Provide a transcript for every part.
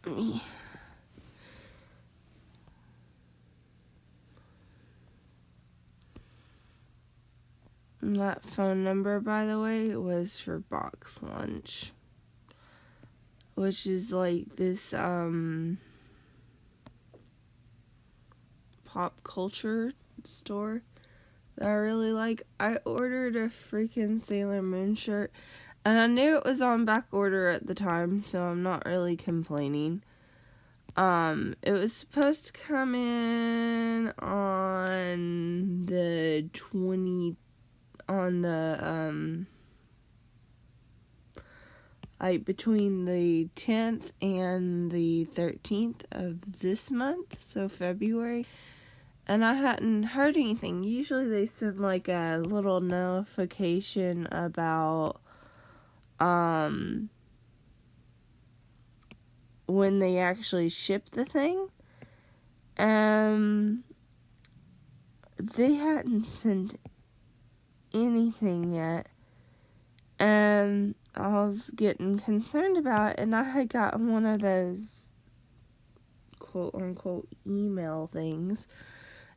me. And that phone number, by the way, was for Box Lunch, which is like this pop culture store that I really like. I ordered a freaking Sailor Moon shirt, and I knew it was on back order at the time, so I'm not really complaining. It was supposed to come in on the like between the 10th and the 13th of this month, so February. And I hadn't heard anything. Usually they send like a little notification about when they actually ship the thing. They hadn't sent anything yet. And I was getting concerned about it, and I had gotten one of those quote unquote email things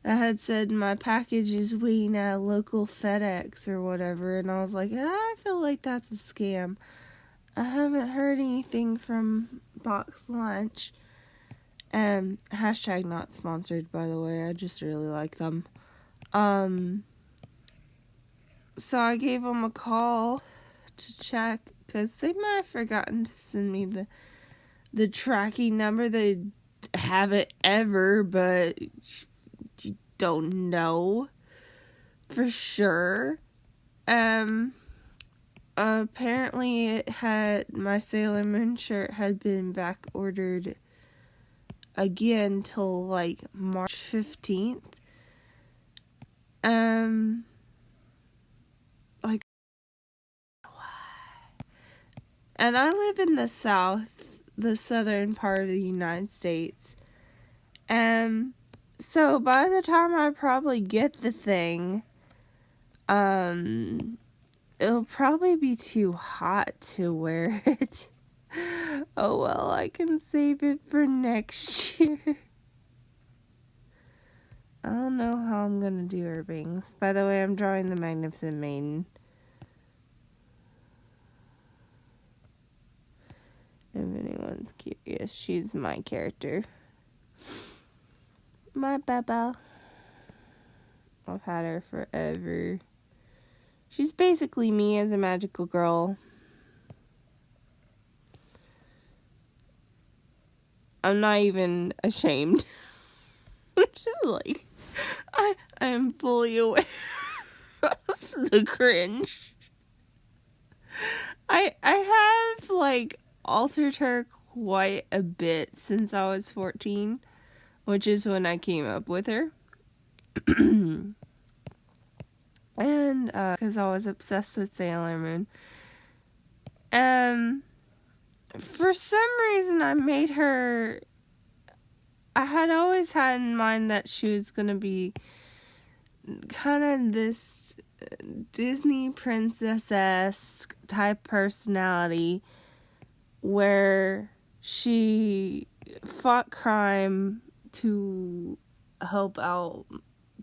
that had said my package is waiting at a local FedEx or whatever, and I was like, I feel like that's a scam. I haven't heard anything from Box Lunch. Hashtag not sponsored, by the way. I just really like them. So I gave them a call to check, because they might have forgotten to send me the tracking number. They haven't ever, but you don't know for sure. Apparently my Sailor Moon shirt had been back ordered again till like March 15th. Like, why? And I live in the southern part of the United States. So by the time I probably get the thing, it'll probably be too hot to wear it. Oh well, I can save it for next year. I don't know how I'm gonna do her bangs. By the way, I'm drawing the Magnificent Maiden. If anyone's curious, she's my character. My Baba. I've had her forever. She's basically me as a magical girl. I'm not even ashamed. Just like, I am fully aware of the cringe. I have like altered her quite a bit since I was 14, which is when I came up with her. And because I was obsessed with Sailor Moon. For some reason I made her, I had always had in mind that she was going to be kind of this Disney princess-esque type personality where she fought crime to help out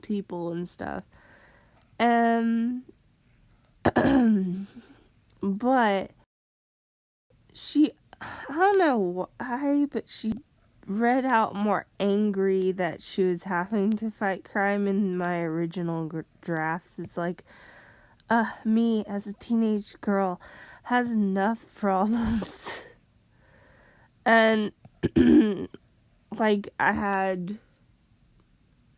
people and stuff. But she, I don't know why, but she read out more angry that she was having to fight crime in my original drafts. It's like, me as a teenage girl has enough problems. And, like, I had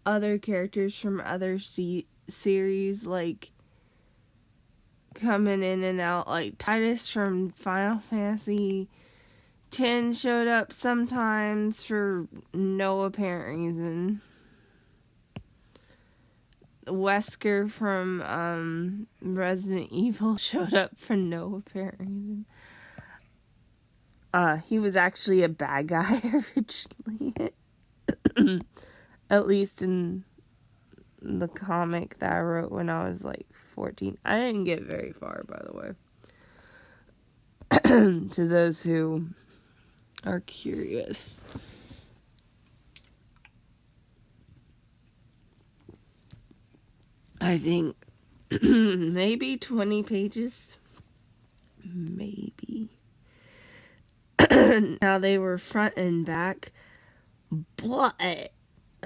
other characters from other series, like, coming in and out. Like, Titus from Final Fantasy 10 showed up sometimes for no apparent reason. Wesker from Resident Evil showed up for no apparent reason. He was actually a bad guy originally. At least in the comic that I wrote when I was like 14. I didn't get very far, by the way. To those who are curious. I think maybe 20 pages. Maybe. Now they were front and back, but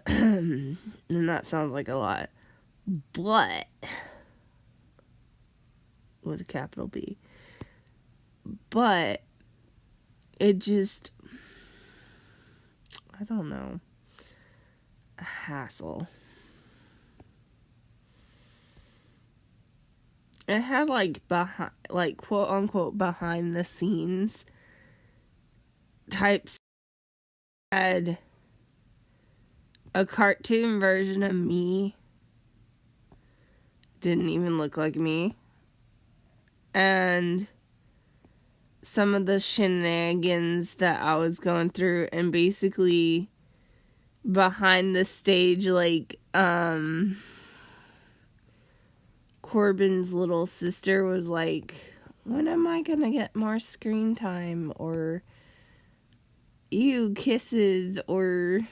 and that sounds like a lot. But with a capital B. But it just, I don't know, a hassle. It had behind, quote unquote behind the scenes types. Had a cartoon version of me. Didn't even look like me. And some of the shenanigans that I was going through, and basically behind the stage, Corbin's little sister was like, when am I gonna get more screen time? Or kisses, or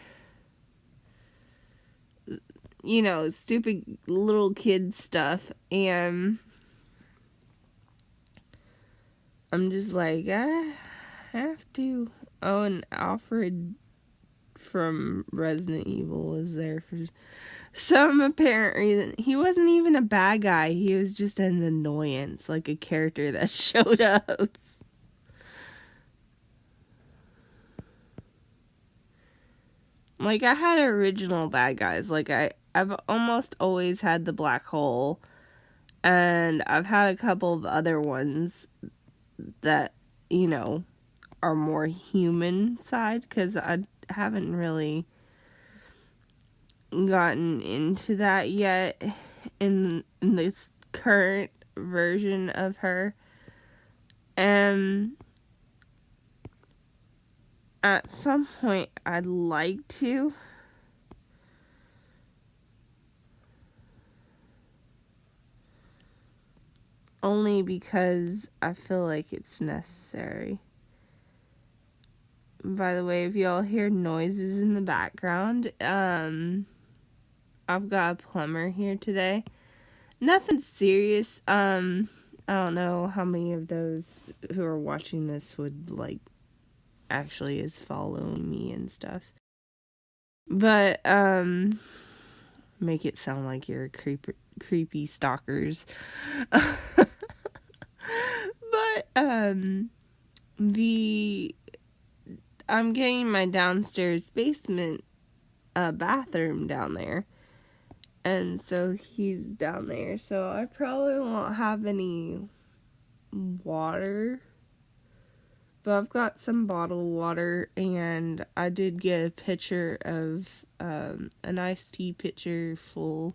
stupid little kid stuff. And I'm just like, I have to. Oh, and Alfred from Resident Evil was there for some apparent reason. He wasn't even a bad guy. He was just an annoyance, like a character that showed up. I had original bad guys. I've almost always had the black hole. And I've had a couple of other ones that, are more human side. Because I haven't really gotten into that yet in this current version of her. And at some point I'd like to. Only because I feel like it's necessary. By the way, if y'all hear noises in the background, I've got a plumber here today. Nothing serious. I don't know how many of those who are watching this would actually is following me and stuff. But make it sound like you're creepy stalkers. But I'm getting my downstairs basement bathroom down there. And so he's down there. So I probably won't have any water. But I've got some bottled water, and I did get a pitcher of an iced tea pitcher full.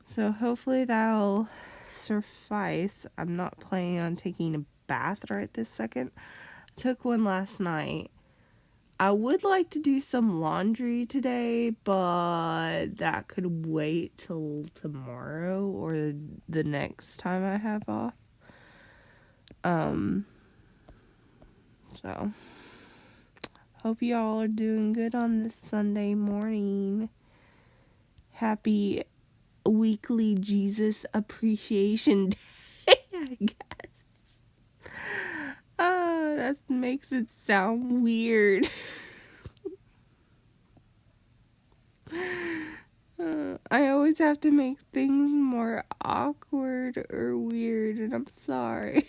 So hopefully that'll suffice. I'm not planning on taking a bath right this second. I took one last night. I would like to do some laundry today, but that could wait till tomorrow or the next time I have off. So, hope y'all are doing good on this Sunday morning. Happy weekly Jesus Appreciation Day, I guess. That makes it sound weird. I always have to make things more awkward or weird, and I'm sorry.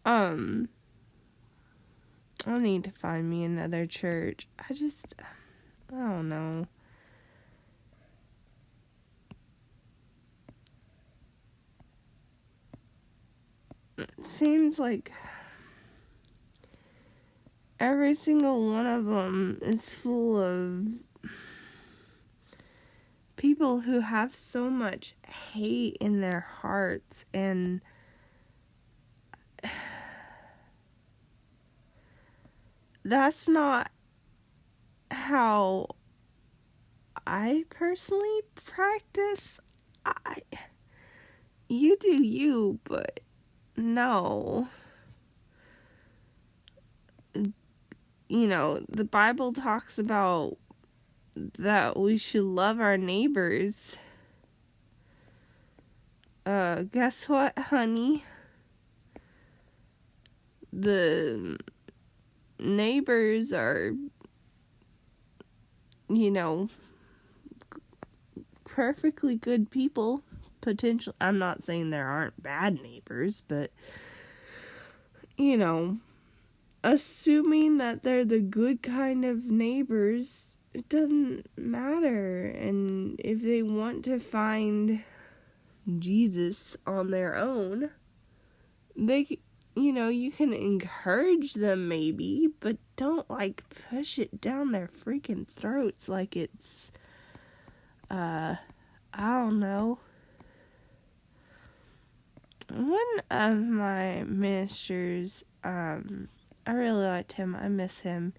I need to find me another church. I don't know. It seems like every single one of them is full of people who have so much hate in their hearts, and that's not how I personally practice. You do you, but no. the Bible talks about that we should love our neighbors. Guess what, honey? The neighbors are, perfectly good people. Potential. I'm not saying there aren't bad neighbors, but, assuming that they're the good kind of neighbors, it doesn't matter. And if they want to find Jesus on their own, they, you can encourage them maybe, but don't push it down their freaking throats like it's, I don't know. One of my ministers, I really liked him. I miss him.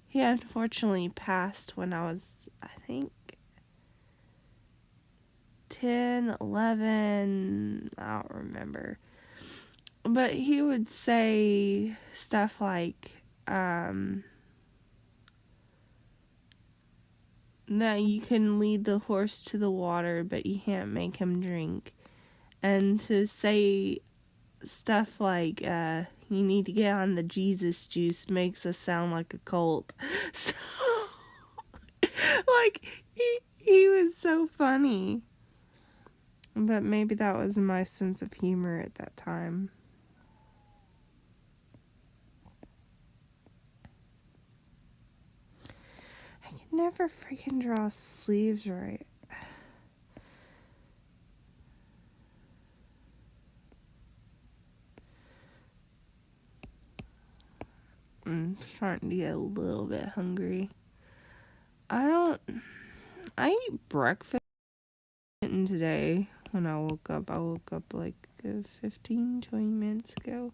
He unfortunately passed when I was, I think, 10, 11, I don't remember. But he would say stuff like, that you can lead the horse to the water, but you can't make him drink. And to say stuff like, you need to get on the Jesus juice makes us sound like a cult. So, he was so funny. But maybe that was my sense of humor at that time. I can never freaking draw sleeves right. I'm starting to get a little bit hungry. I ate breakfast today when I woke up. I woke up 15, 20 minutes ago.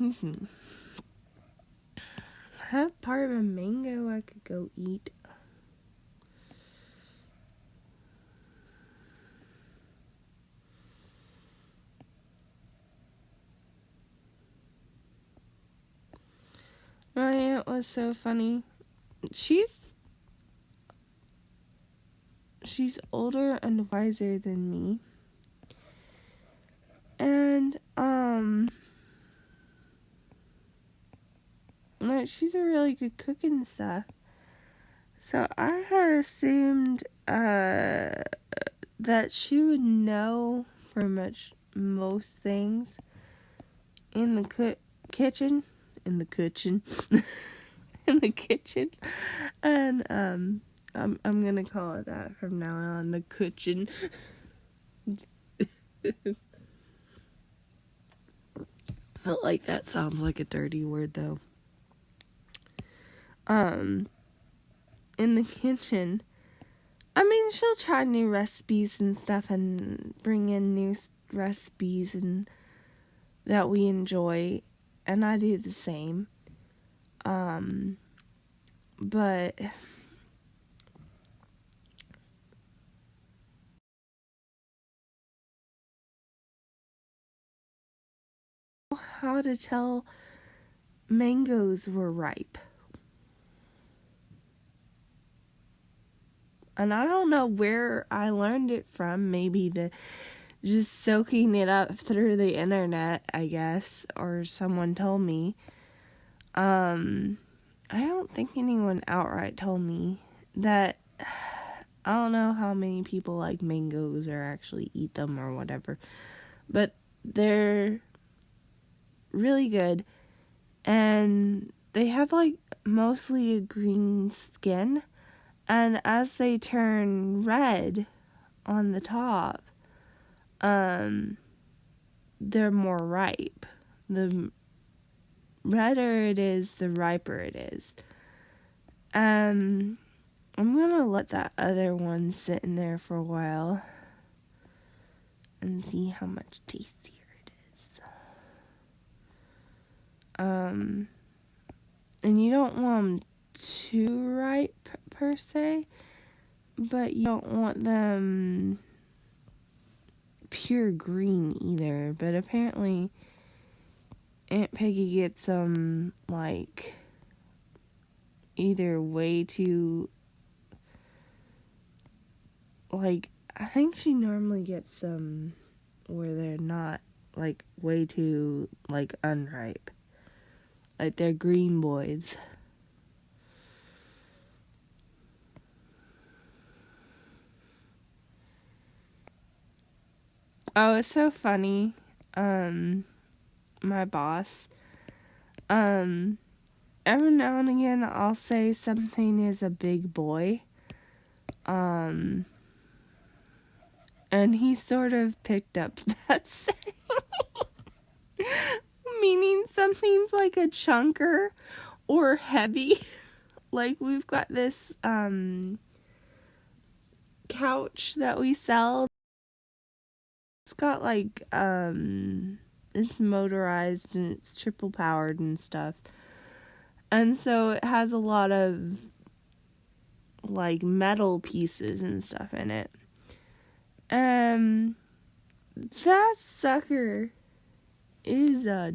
I have part of a mango I could go eat. My aunt was so funny. She's older and wiser than me. And, she's a really good cook and stuff. So I had assumed, that she would know pretty much most things in the kitchen. In the kitchen. And, I'm gonna call it that from now on, the kitchen. Felt like that sounds like a dirty word, though. In the kitchen, she'll try new recipes and stuff and bring in new recipes and that we enjoy, and I do the same. But how to tell mangoes were ripe. And I don't know where I learned it from. Maybe just soaking it up through the internet, I guess, or someone told me. I don't think anyone outright told me that. I don't know how many people like mangoes or actually eat them or whatever, but they're really good, and they have mostly a green skin, and as they turn red on the top, they're more ripe. The redder it is, the riper it is. I'm gonna let that other one sit in there for a while and see how much tastier it is. And you don't want them too ripe per se, but you don't want them pure green either. But apparently Aunt Peggy gets them like either way too, like, I think she normally gets them where they're not like way too like unripe, like they're green boys. Oh, it's so funny. My boss, every now and again I'll say something is a big boy, and he sort of picked up that saying, meaning something's like a chunker or heavy. Like, we've got this couch that we sell. It's got like it's motorized and it's triple powered and stuff. And so it has a lot of like metal pieces and stuff in it. That sucker is a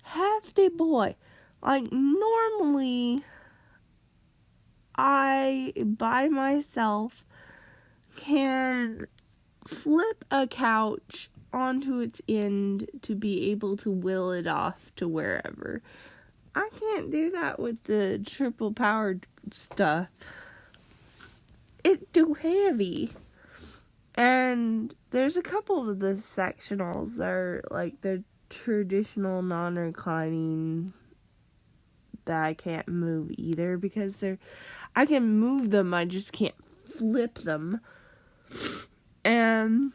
hefty boy. Like, normally I by myself can flip a couch onto its end to be able to wheel it off to wherever. I can't do that with the triple powered stuff. It's too heavy. And there's a couple of the sectionals that are like the traditional non-reclining that I can't move either, because I can move them, I just can't flip them. And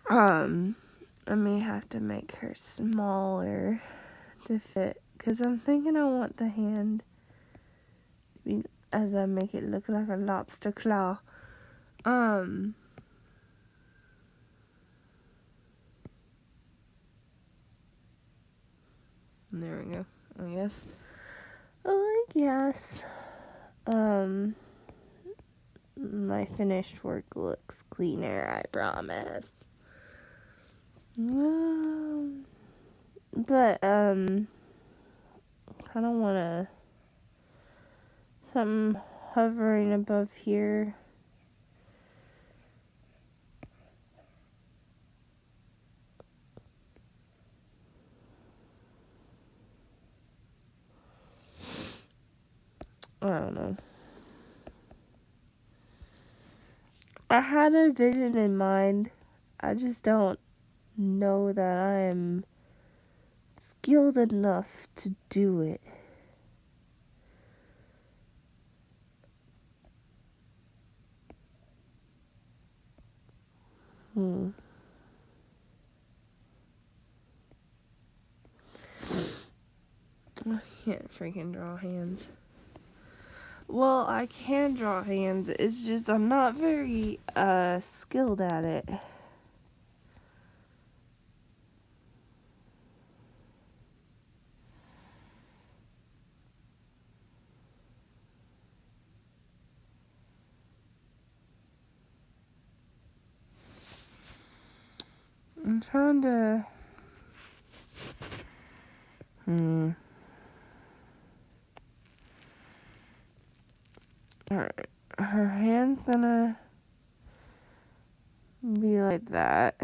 I may have to make her smaller to fit, because I'm thinking I want the hand to be, as I make it look like a lobster claw. There we go. I guess my finished work looks cleaner, I promise. But kind of want something hovering above here. I don't know. I had a vision in mind. I just don't know that I am skilled enough to do it. I can't freaking draw hands. Well, I can draw hands. It's just I'm not very skilled at it. I'm trying to her hand's gonna be like that.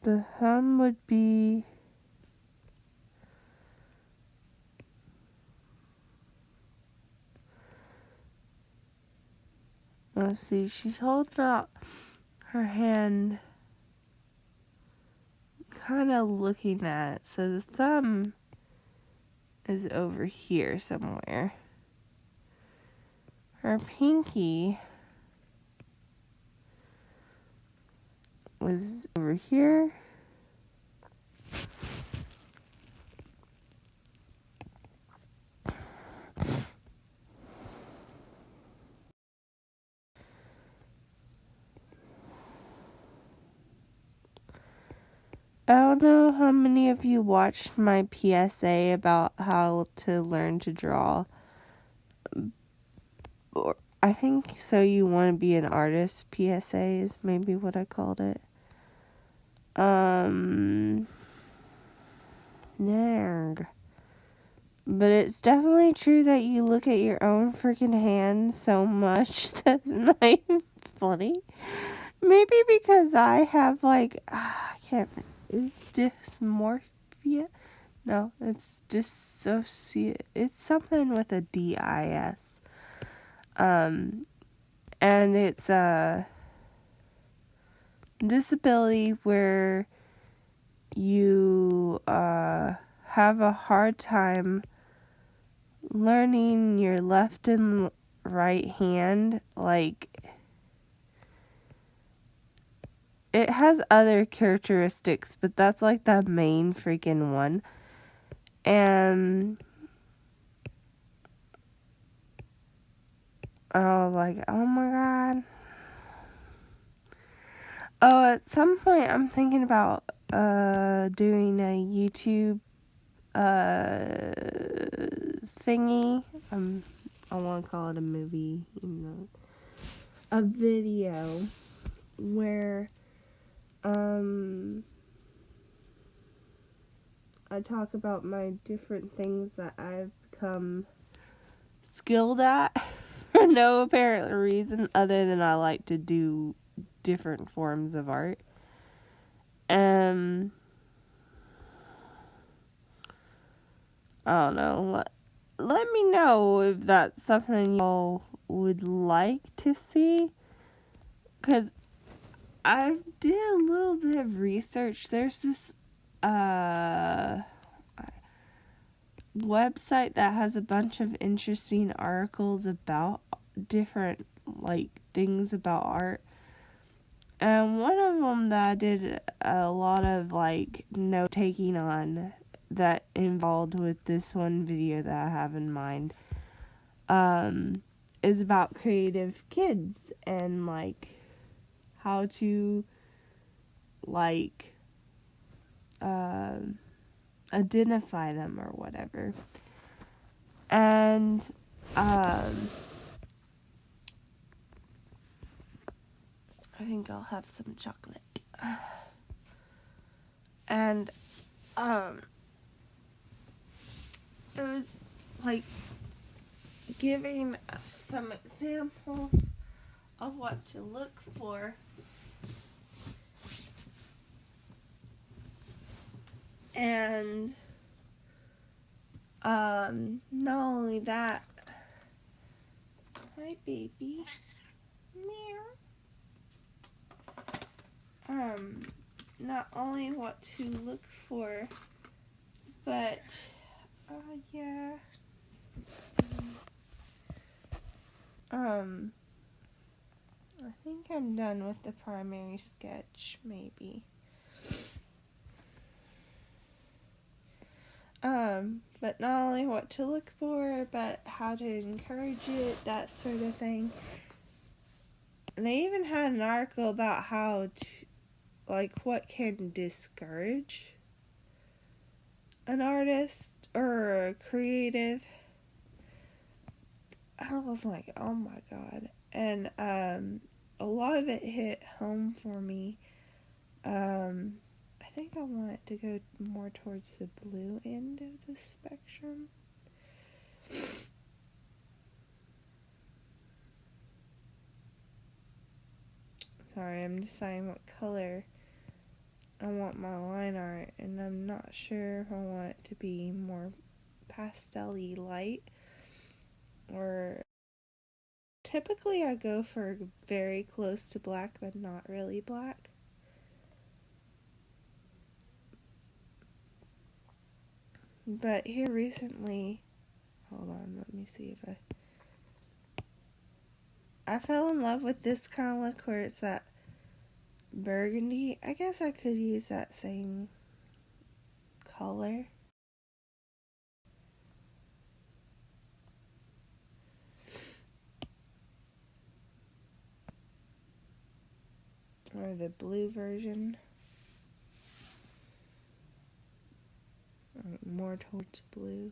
The thumb would be let's see, she's holding out her hand kind of looking at it. So the thumb is over here somewhere. Her pinky was over here. I don't know how many of you watched my PSA about how to learn to draw. Or I think So You Want to Be an Artist PSA is maybe what I called it. Nerd. But it's definitely true that you look at your own freaking hands so much that's not even funny. Maybe because I have I can't. It's dysmorphia. No, it's dissociate. It's something with a DIS. And it's a disability where you have a hard time learning your left and right hand. Like, it has other characteristics, but that's like the main freaking one. And I was like, oh my god. Oh, at some point I'm thinking about doing a YouTube thingy. I want to call it a movie, a video where I talk about my different things that I've become skilled at for no apparent reason other than I like to do different forms of art. I don't know. Let me know if that's something y'all would like to see. Because I did a little bit of research. There's this website that has a bunch of interesting articles about different things about art. And one of them that I did a lot of note taking on that involved with this one video that I have in mind is about creative kids and how to identify them or whatever. And I think I'll have some chocolate. And it was giving some examples of what to look for. And not only that, hi baby, meow. Not only what to look for, but yeah. I think I'm done with the primary sketch, maybe. But not only what to look for, but how to encourage it, that sort of thing. And they even had an article about how to, what can discourage an artist or a creative. I was like, oh my god. And a lot of it hit home for me. I think I want it to go more towards the blue end of the spectrum. Sorry, I'm deciding what color I want my line art, and I'm not sure if I want it to be more pastel-y light, or typically I go for very close to black, but not really black. But here recently, hold on, let me see if I fell in love with this kind of look where it's that burgundy. I guess I could use that same color. Or the blue version. more towards blue.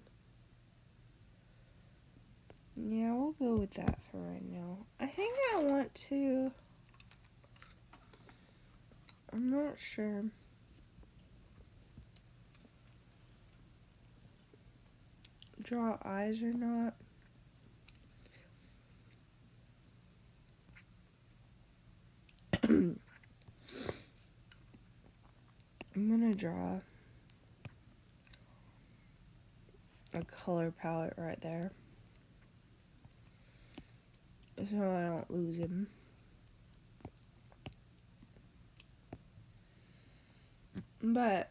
Yeah, we'll go with that for right now. I think I want to... I'm not sure. Draw eyes or not. I'm gonna draw a color palette right there, so I don't lose him. But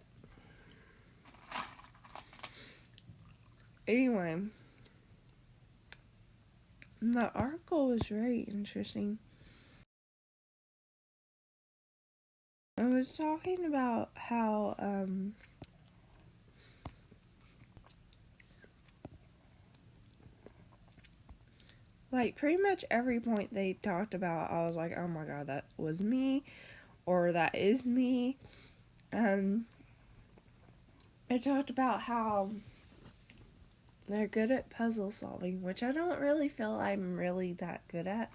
anyway, the article was very interesting. I was talking about how like pretty much every point they talked about, I was like, oh my god, that was me, or that is me. They talked about how they're good at puzzle solving, which I don't really feel I'm really that good at.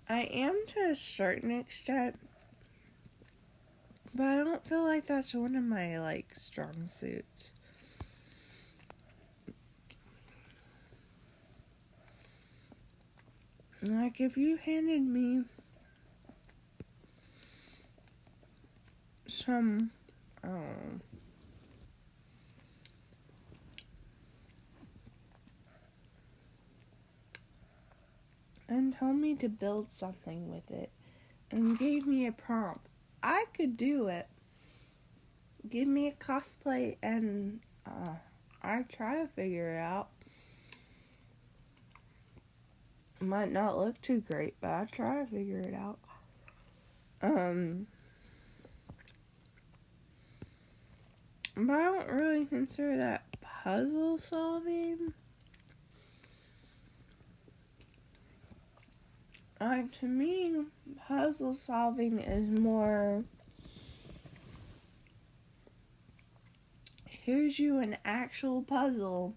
I am to a certain extent, but I don't feel like that's one of my, like, strong suits. Like, if you handed me some, and told me to build something with it, and gave me a prompt, I could do it. Give me a cosplay, and I'd try to figure it out. Might not look too great, but I'd try to figure it out. But I don't really consider that puzzle solving. To me, puzzle solving is more, here's you an actual puzzle,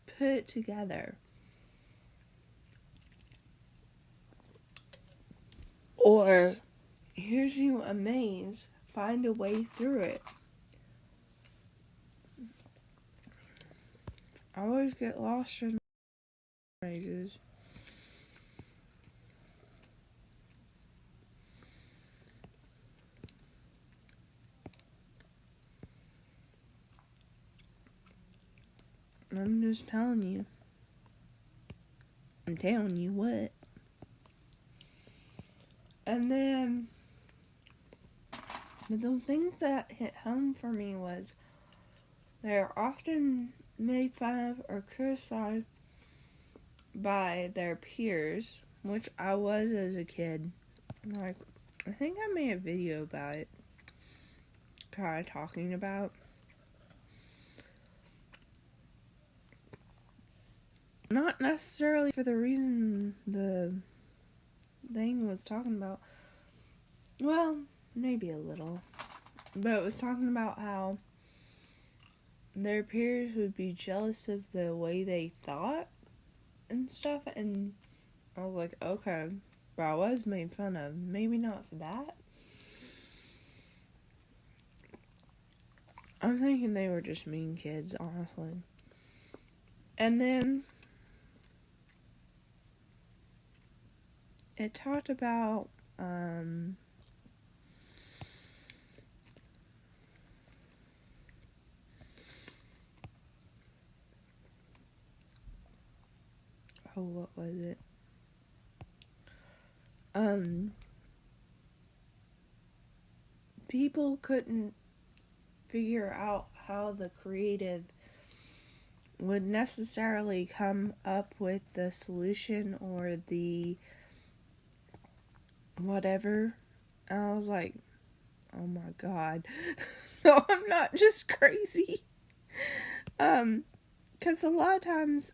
put it together. Or, here's you a maze, find a way through it. I always get lost in mazes. I'm just telling you. I'm telling you what. And then, but the things that hit home for me was they're often made fun of or criticized by their peers, which I was as a kid. Like, I think I made a video about it, kind of talking about. Not necessarily for the reason the thing was talking about. Well, maybe a little. But it was talking about how their peers would be jealous of the way they thought and stuff. And I was like, okay, but I was made fun of. Maybe not for that. I'm thinking they were just mean kids, honestly. And then it talked about what was it? People couldn't figure out how the creative would necessarily come up with the solution or the whatever. And I was like, oh my god. So I'm not just crazy. Because a lot of times,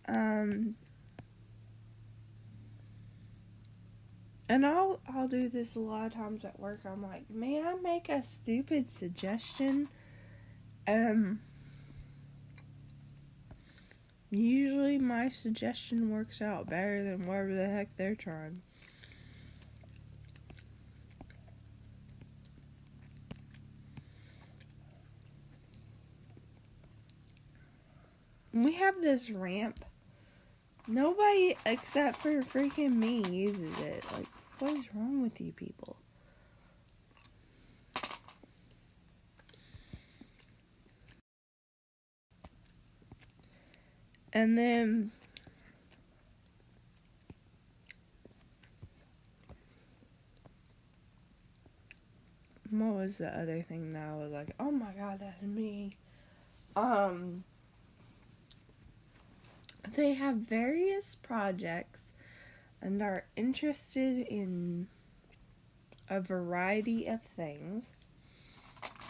And I'll do this a lot of times at work. I'm like, may I make a stupid suggestion? Usually my suggestion works out better than whatever the heck they're trying. We have this ramp. Nobody except for freaking me uses it. Like, what is wrong with you people? And then what was the other thing that I was like, oh my god, that's me. They have various projects and are interested in a variety of things.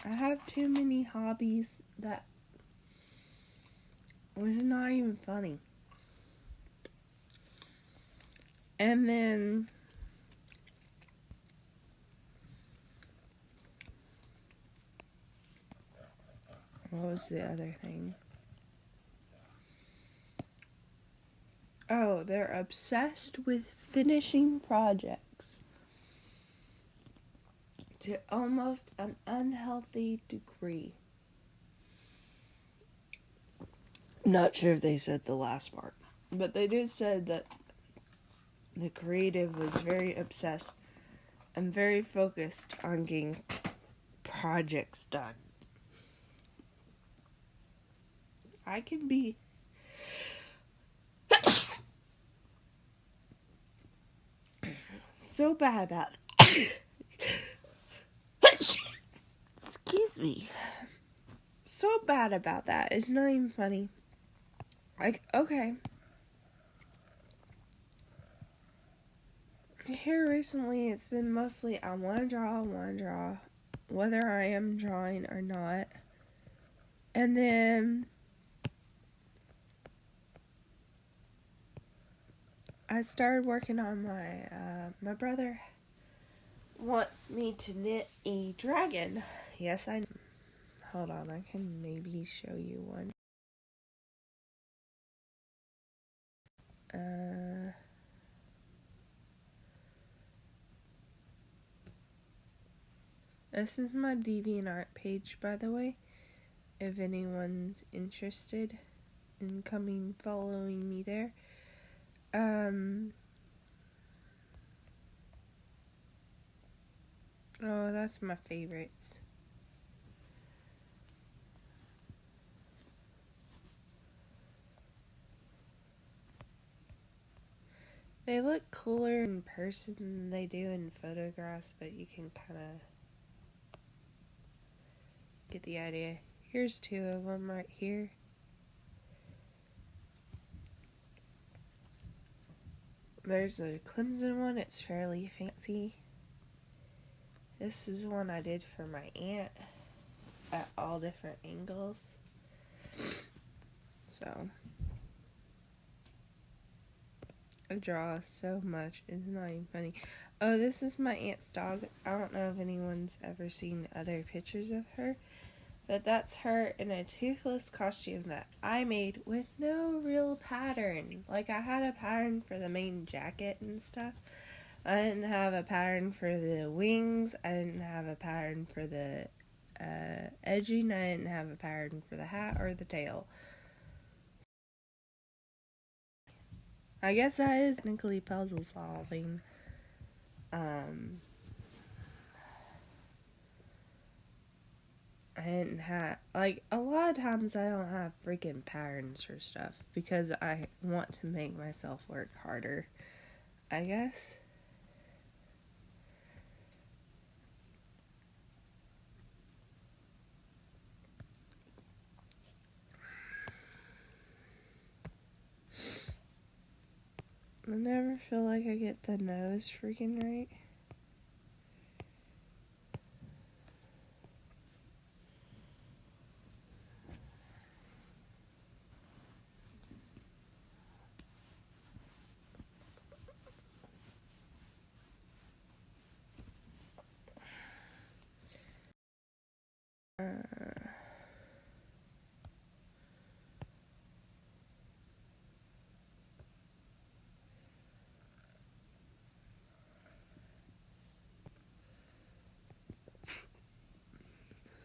I have too many hobbies that was not even funny. And then what was the other thing? Oh, they're obsessed with finishing projects to almost an unhealthy degree. Not sure if they said the last part, but they did say that the creative was very obsessed and very focused on getting projects done. I can be so bad about it. Excuse me. So bad about that. It's not even funny. Like, okay. Here recently, it's been mostly I want to draw, whether I am drawing or not. And then I started working on my brother wants me to knit a dragon. Yes, I know. Hold on, I can maybe show you one. This is my DeviantArt page, by the way, if anyone's interested in following me there. Oh, that's my favorites. They look cooler in person than they do in photographs, but you can kind of get the idea. Here's two of them right here. There's a Clemson one, it's fairly fancy. This is one I did for my aunt at all different angles. So, I draw so much, it's not even funny. Oh, this is my aunt's dog. I don't know if anyone's ever seen other pictures of her, but that's her in a toothless costume that I made with no real pattern. Like, I had a pattern for the main jacket and stuff. I didn't have a pattern for the wings. I didn't have a pattern for the edging. I didn't have a pattern for the hat or the tail. I guess that is technically puzzle solving. I didn't have, like, a lot of times I don't have freaking patterns for stuff because I want to make myself work harder, I guess. I never feel like I get the nose freaking right.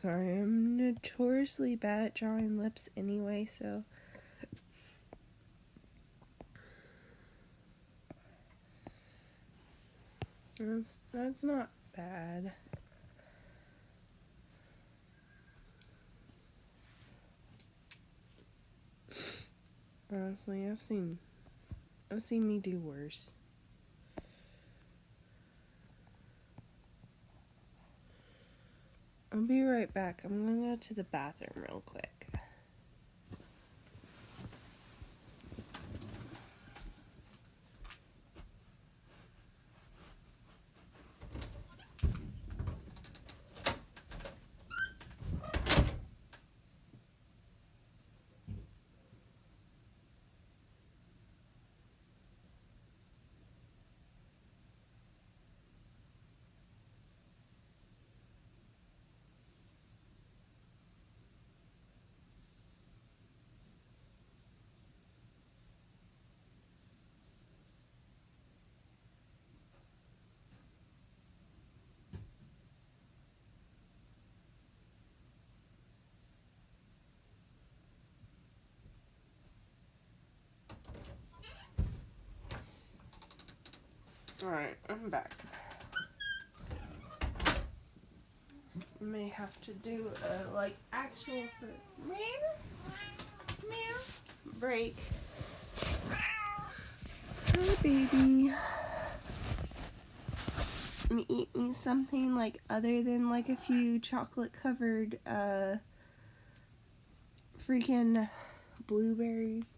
Sorry, I'm notoriously bad at drawing lips anyway, so... That's not bad. Honestly, I've seen me do worse. I'll be right back. I'm gonna go to the bathroom real quick. Alright, I'm back. May have to do a, actual break. Hi, baby. Eat me something, other than, a few chocolate-covered, freaking blueberries.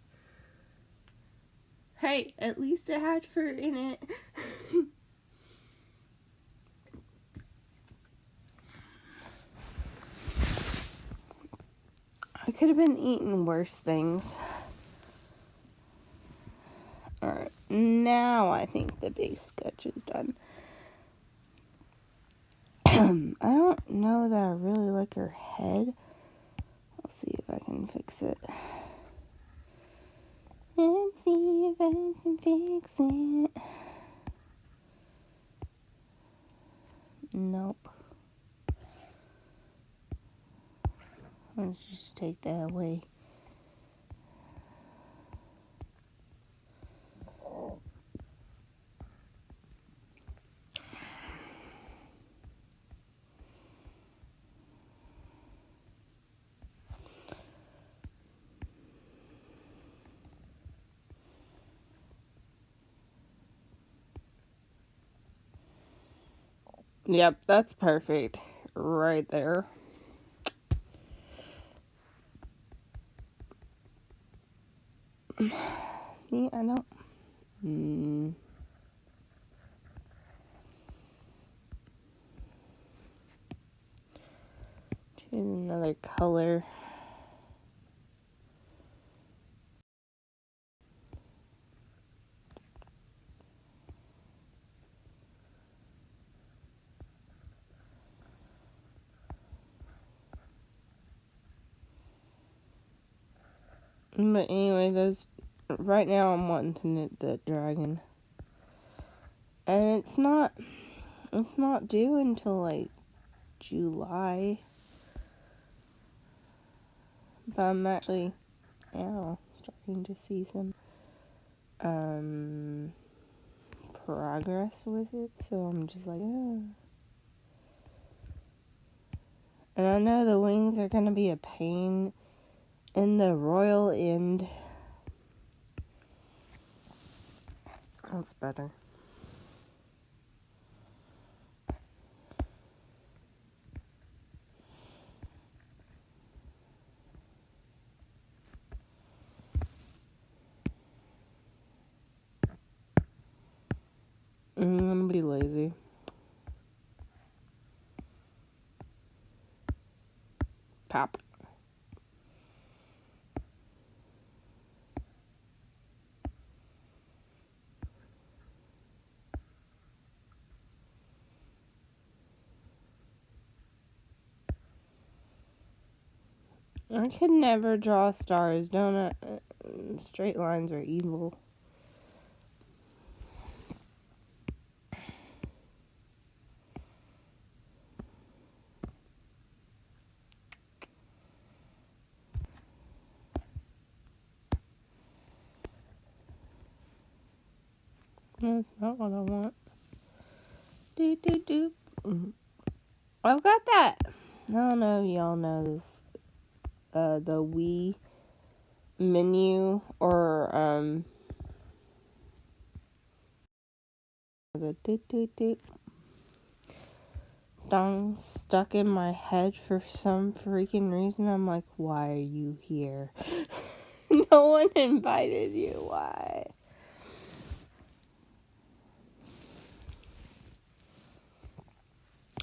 Hey, at least it had fruit in it. I could have been eating worse things. Alright, now I think the base sketch is done. I don't know that I really like her head. I'll see if I can fix it. Let's see if I can fix it. Nope. Let's just take that away. Yep, that's perfect. Right there. See, I don't... Choose another color. But anyway, right now I'm wanting to knit the dragon. And it's not due until July. But I'm actually starting to see some progress with it, so I'm just like, And I know the wings are gonna be a pain in the royal end. That's better. I'm gonna be lazy. Pop. I could never draw stars, don't I? Straight lines are evil. That's not what I want. Doop, doop, doop. I've got that. I don't know if y'all know this. The Wii menu or the doop, doop, doop. Song stuck in my head for some freaking reason. I'm like, why are you here? No one invited you. Why?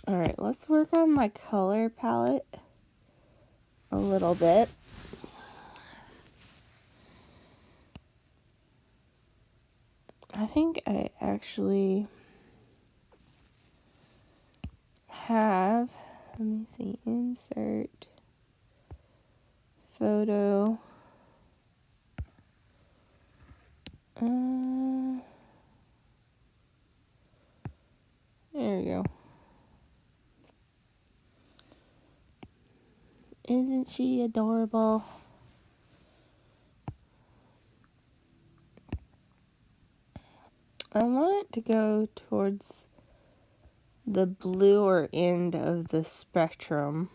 Alright, let's work on my color palette a little bit. I think I actually have, let me see, insert, photo, there we go. Isn't she adorable? I want it to go towards the bluer end of the spectrum.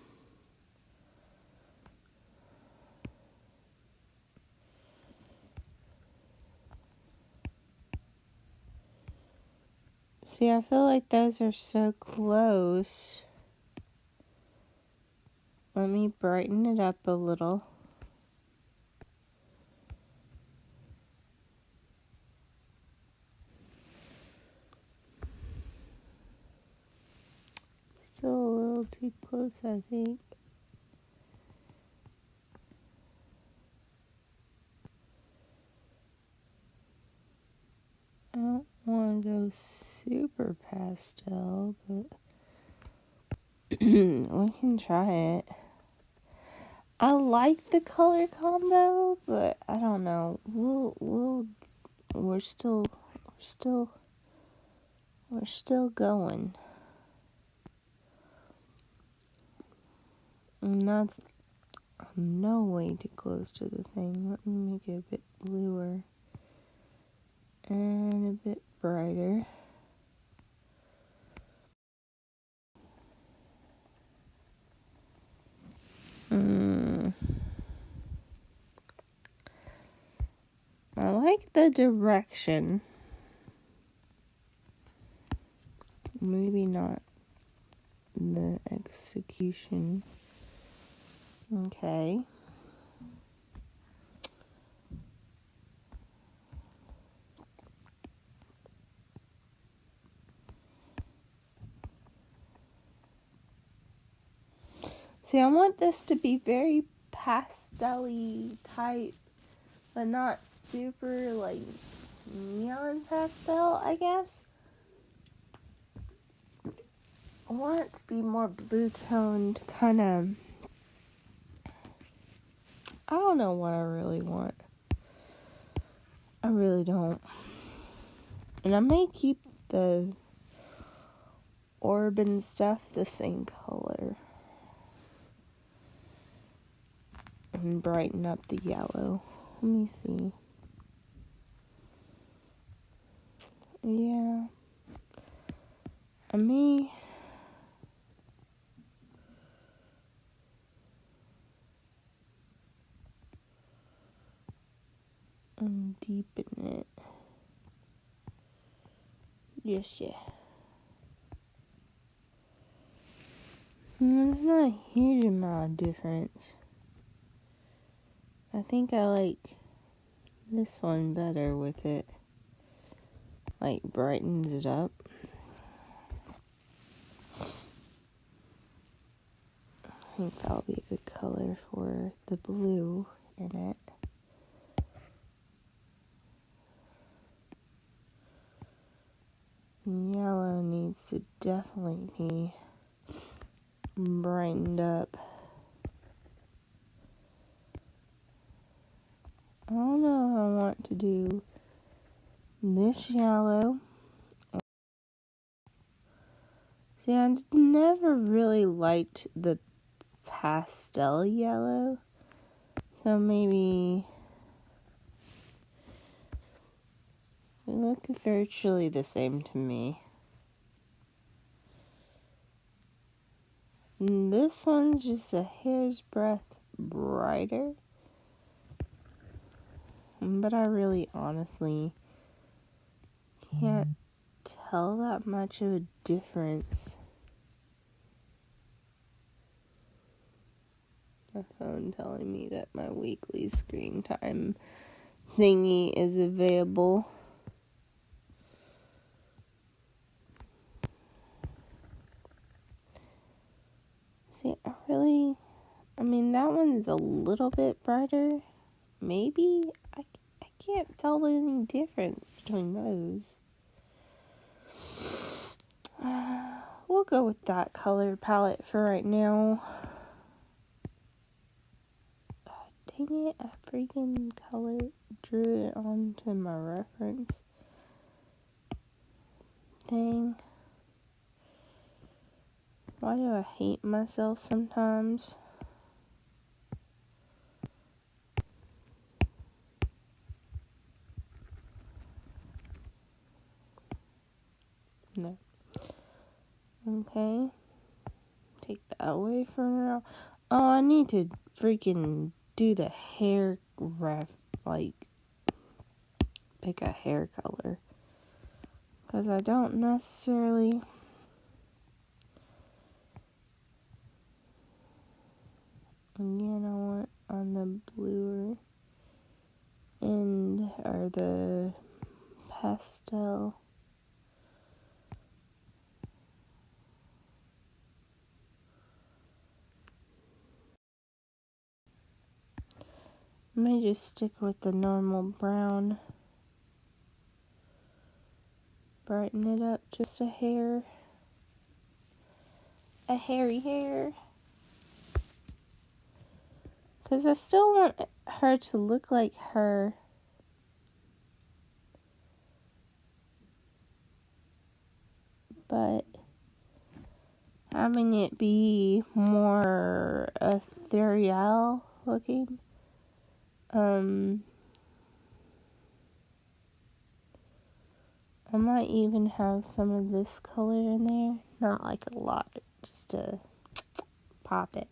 See, I feel like those are so close. Let me brighten it up a little. Still a little too close, I think. I don't want to go super pastel, but we can try it. I like the color combo, but I don't know. We're still going. And that's no way too close to the thing. Let me make it a bit bluer and a bit brighter. I like the direction. Maybe not the execution. Okay. See, I want this to be very pastel-y type, but not super, like, neon pastel, I guess. I want it to be more blue-toned, kind of. I don't know what I really want. I really don't. And I may keep the orb and stuff the same color. And brighten up the yellow. Let me see. Yeah. I may deepen it. Yes, yeah. There's not a huge amount of difference. I think I like this one better with it. Like, brightens it up. I think that'll be a good color for the blue in it. Yellow needs to definitely be brightened up. I don't know if I want to do this yellow. See, I never really liked the pastel yellow. So maybe look virtually the same to me. And this one's just a hair's breadth brighter. But I really honestly can't tell that much of a difference. My phone telling me that my weekly screen time thingy is available. See, I mean, that one's a little bit brighter. Maybe. I can't tell any difference between those. We'll go with that color palette for right now. Dang it, I freaking drew it onto my reference thing. Why do I hate myself sometimes? No. Okay. Take that away from now. Oh, I need to freaking do the hair pick a hair color. Because I don't necessarily... Again, I want on the bluer end, or the pastel. I may just stick with the normal brown. Brighten it up just a hair. A hairy hair. Because I still want her to look like her. But having it be more ethereal looking. I might even have some of this color in there. Not like a lot, just to pop it.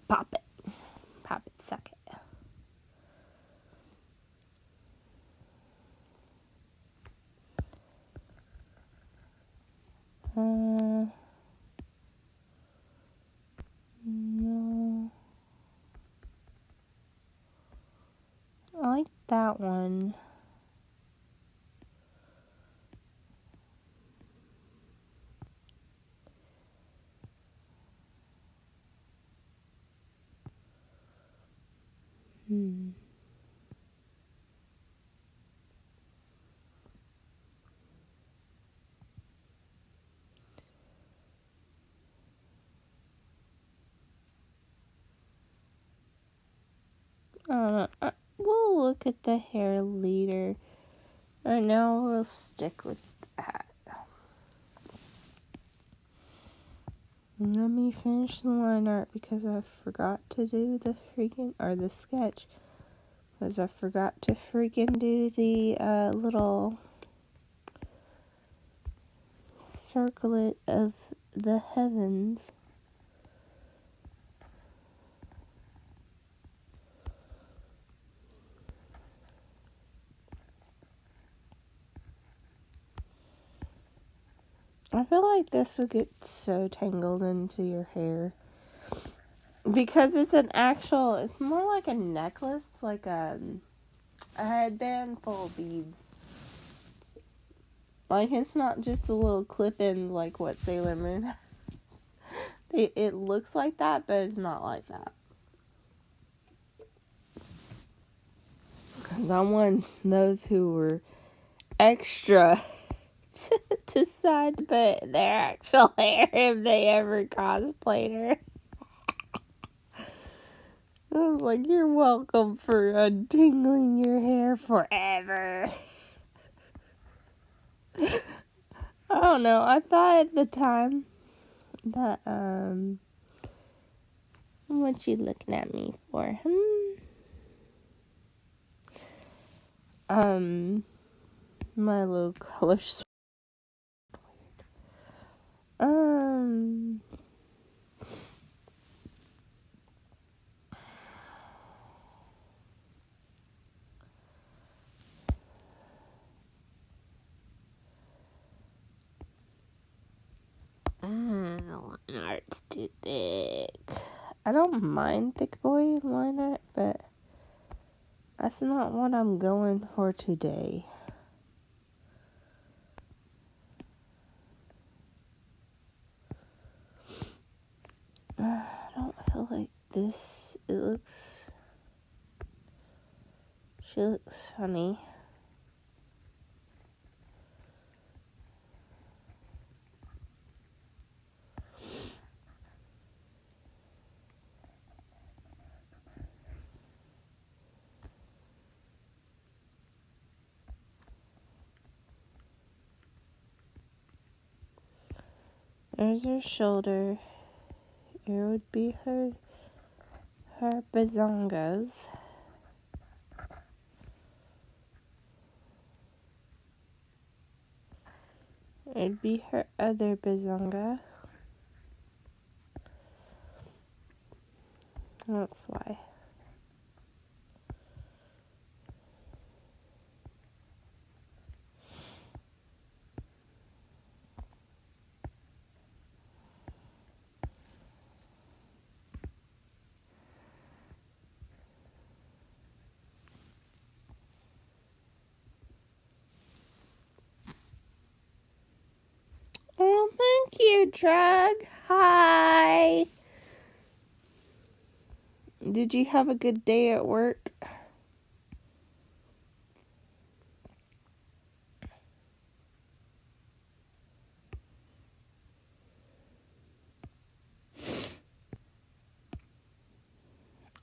Pop it, suck it. No. I like that one. We'll look at the hair later. Right now, we'll stick with that. Let me finish the line art because I forgot to do the sketch. Because I forgot to freaking do the little circlet of the heavens. I feel like this would get so tangled into your hair. Because it's more like a necklace, like a headband full of beads. Like, it's not just a little clip-in like what Sailor Moon has. It looks like that, but it's not like that. Because I want those who were extra to decide to put their actual hair if they ever cosplayed her. I was like, you're welcome for untangling your hair forever. I don't know. I thought at the time that, what you looking at me for? My little color swatch. Line art's too thick. I don't mind thick boy line art, but that's not what I'm going for today. I don't feel like this. She looks funny. There's her shoulder. Here would be her bazongas. It'd be her other bazonga. That's why. Oh, thank you, Drug. Hi. Did you have a good day at work?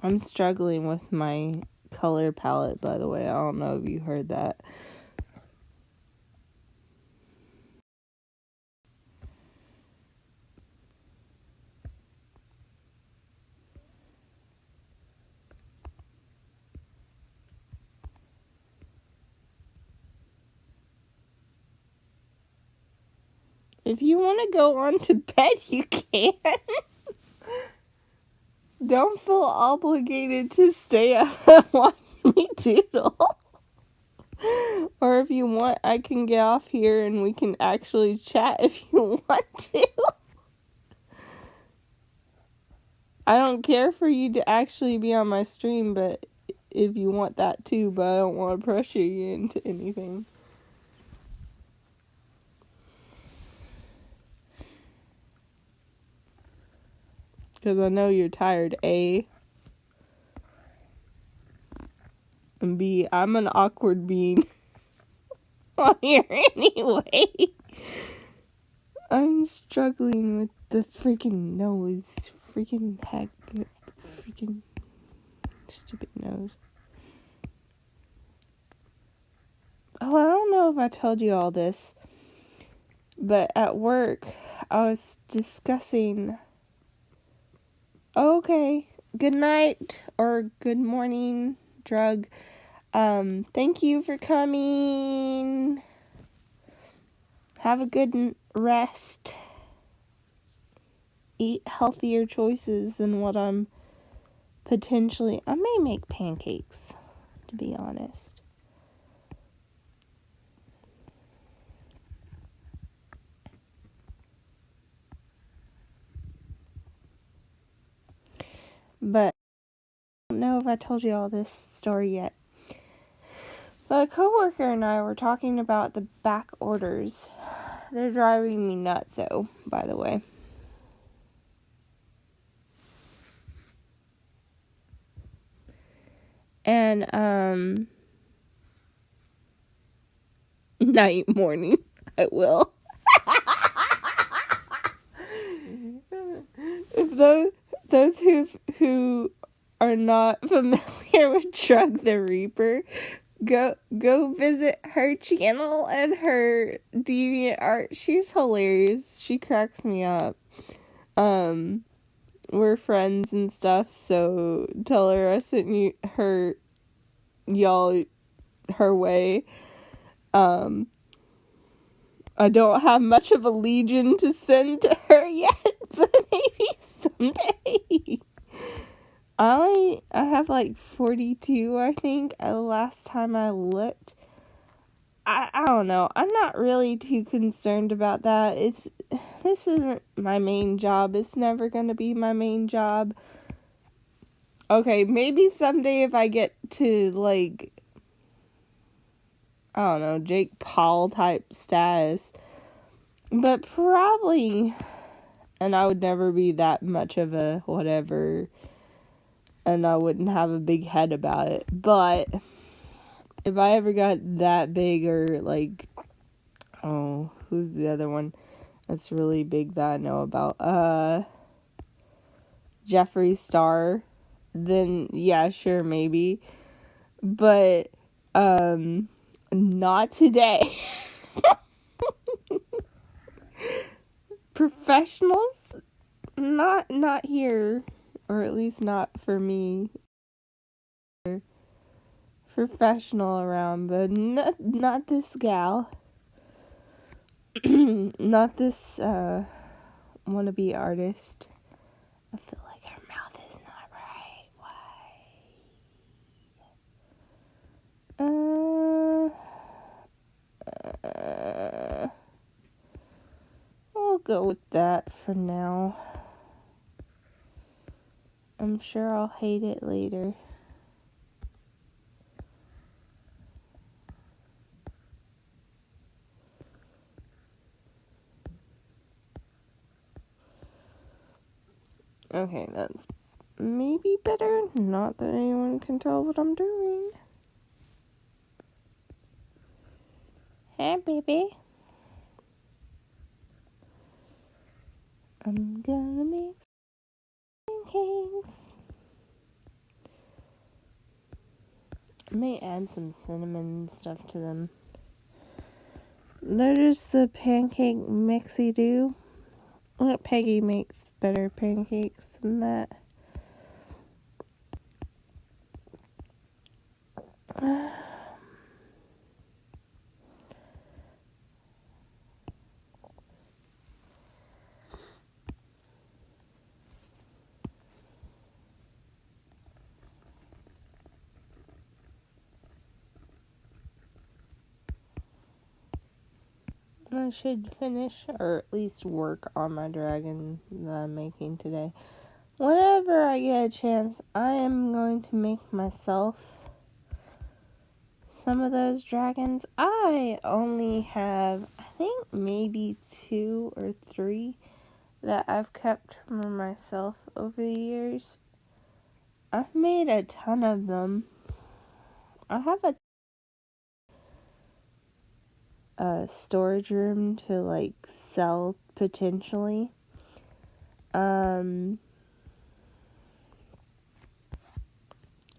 I'm struggling with my color palette, by the way. I don't know if you heard that. If you want to go on to bed, you can. Don't feel obligated to stay up and watch me doodle. Or if you want, I can get off here and we can actually chat if you want to. I don't care for you to actually be on my stream, but if you want that too, but I don't want to pressure you into anything. Because I know you're tired, A. And B, I'm an awkward being on here anyway. I'm struggling with the freaking nose. Freaking heck. Freaking stupid nose. Oh, I don't know if I told you all this, but at work, I was discussing... Okay, good night or good morning, Drug. Thank you for coming. Have a good rest. Eat healthier choices than what I'm potentially... I may make pancakes, to be honest. But I don't know if I told you all this story yet. But a coworker and I were talking about the back orders. They're driving me nuts, by the way. And, night, morning, I will. If those who are not familiar with Drug the Reaper, go visit her channel and her DeviantArt. She's hilarious. She cracks me up. We're friends and stuff, so tell her I sent y'all her way. I don't have much of a legion to send to her yet, but maybe someday. I have like 42, I think, last time I looked. I don't know. I'm not really too concerned about that. This isn't my main job. It's never going to be my main job. Okay, maybe someday if I get to, like, I don't know, Jake Paul type status. But probably, and I would never be that much of a whatever, and I wouldn't have a big head about it. But if I ever got that big, or like, oh, who's the other one that's really big that I know about? Jeffree Star, then yeah, sure, maybe. But, not today. Professionals? Not here. Or at least not for me. Professional around, but not this gal. Not this wannabe artist. I feel like her mouth is not right. Why? We'll go with that for now. I'm sure I'll hate it later. Okay, that's maybe better. Not that anyone can tell what I'm doing. Hey, baby. I'm gonna make pancakes. I may add some cinnamon stuff to them. They're just the pancake mixy do. Peggy makes better pancakes than that. I should finish, or at least work on my dragon that I'm making today. Whenever I get a chance, I am going to make myself some of those dragons. I only have, I think, maybe 2 or 3 that I've kept for myself over the years. I've made a ton of them. I have a storage room to, like, sell potentially. Or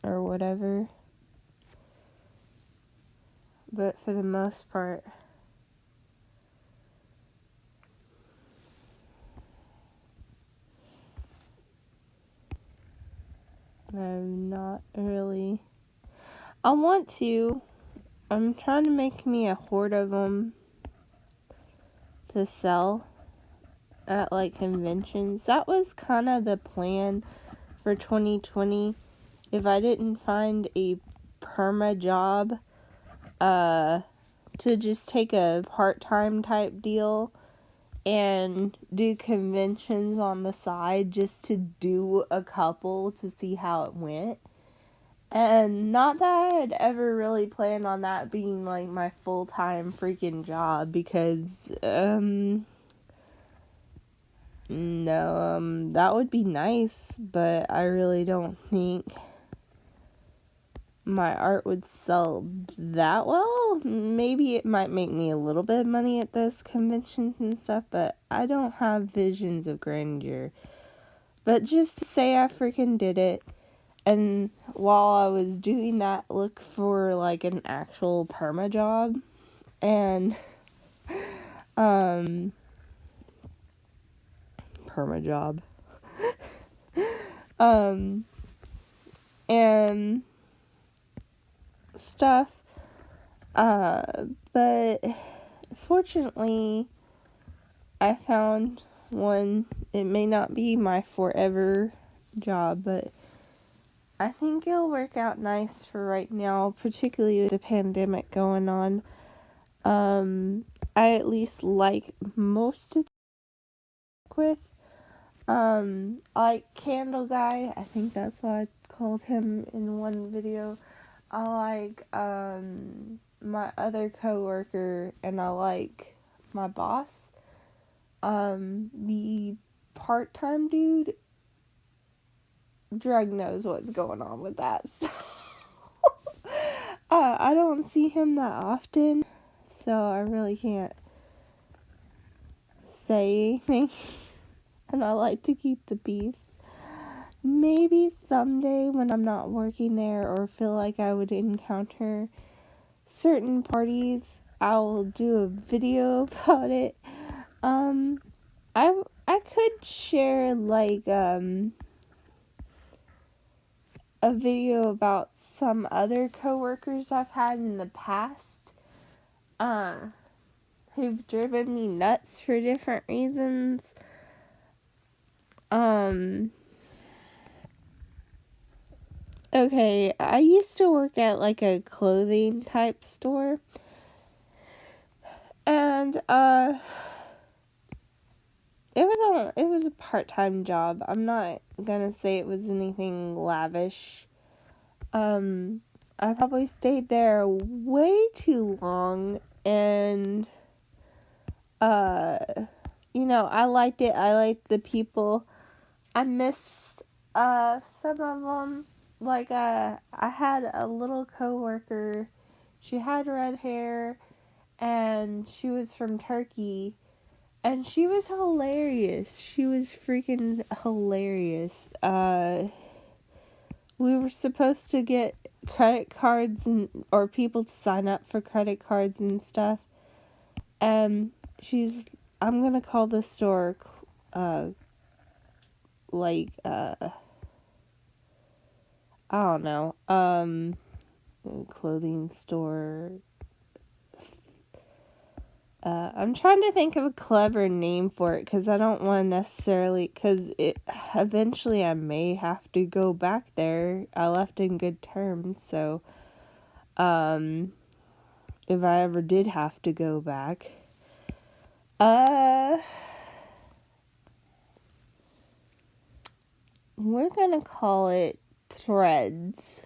whatever. But for the most part, I'm not really. I want to. I'm trying to make me a horde of them to sell at, like, conventions. That was kind of the plan for 2020. If I didn't find a perma job, to just take a part-time type deal and do conventions on the side, just to do a couple to see how it went. And not that I'd ever really planned on that being, like, my full-time freaking job, because, no, that would be nice, but I really don't think my art would sell that well. Maybe it might make me a little bit of money at those conventions and stuff, but I don't have visions of grandeur. But just to say I freaking did it, and while I was doing that, look for, like, an actual perma job, and, perma job, and stuff. But fortunately, I found one. It may not be my forever job, but I think it'll work out nice for right now, particularly with the pandemic going on. I at least like most of the with. I like Candle Guy. I think that's what I called him in one video. I like, my other coworker, and I like my boss. The part-time dude, Drug knows what's going on with that, so I don't see him that often, so I really can't say anything, and I like to keep the peace. Maybe someday when I'm not working there or feel like I would encounter certain parties, I'll do a video about it. I could share like a video about some other coworkers I've had in the past who've driven me nuts for different reasons. Okay, I used to work at like a clothing type store, and it was a part-time job. I'm not gonna say it was anything lavish. I probably stayed there way too long, and I liked it. I liked the people. I missed some of them. Like I had a little coworker. She had red hair, and she was from Turkey, and she was hilarious. She was freaking hilarious. We were supposed to get credit cards or people to sign up for credit cards and stuff. And I'm gonna call the store, I don't know, clothing store. I'm trying to think of a clever name for it, because I don't want to necessarily, because eventually I may have to go back there. I left in good terms, so, if I ever did have to go back, we're gonna call it Threads.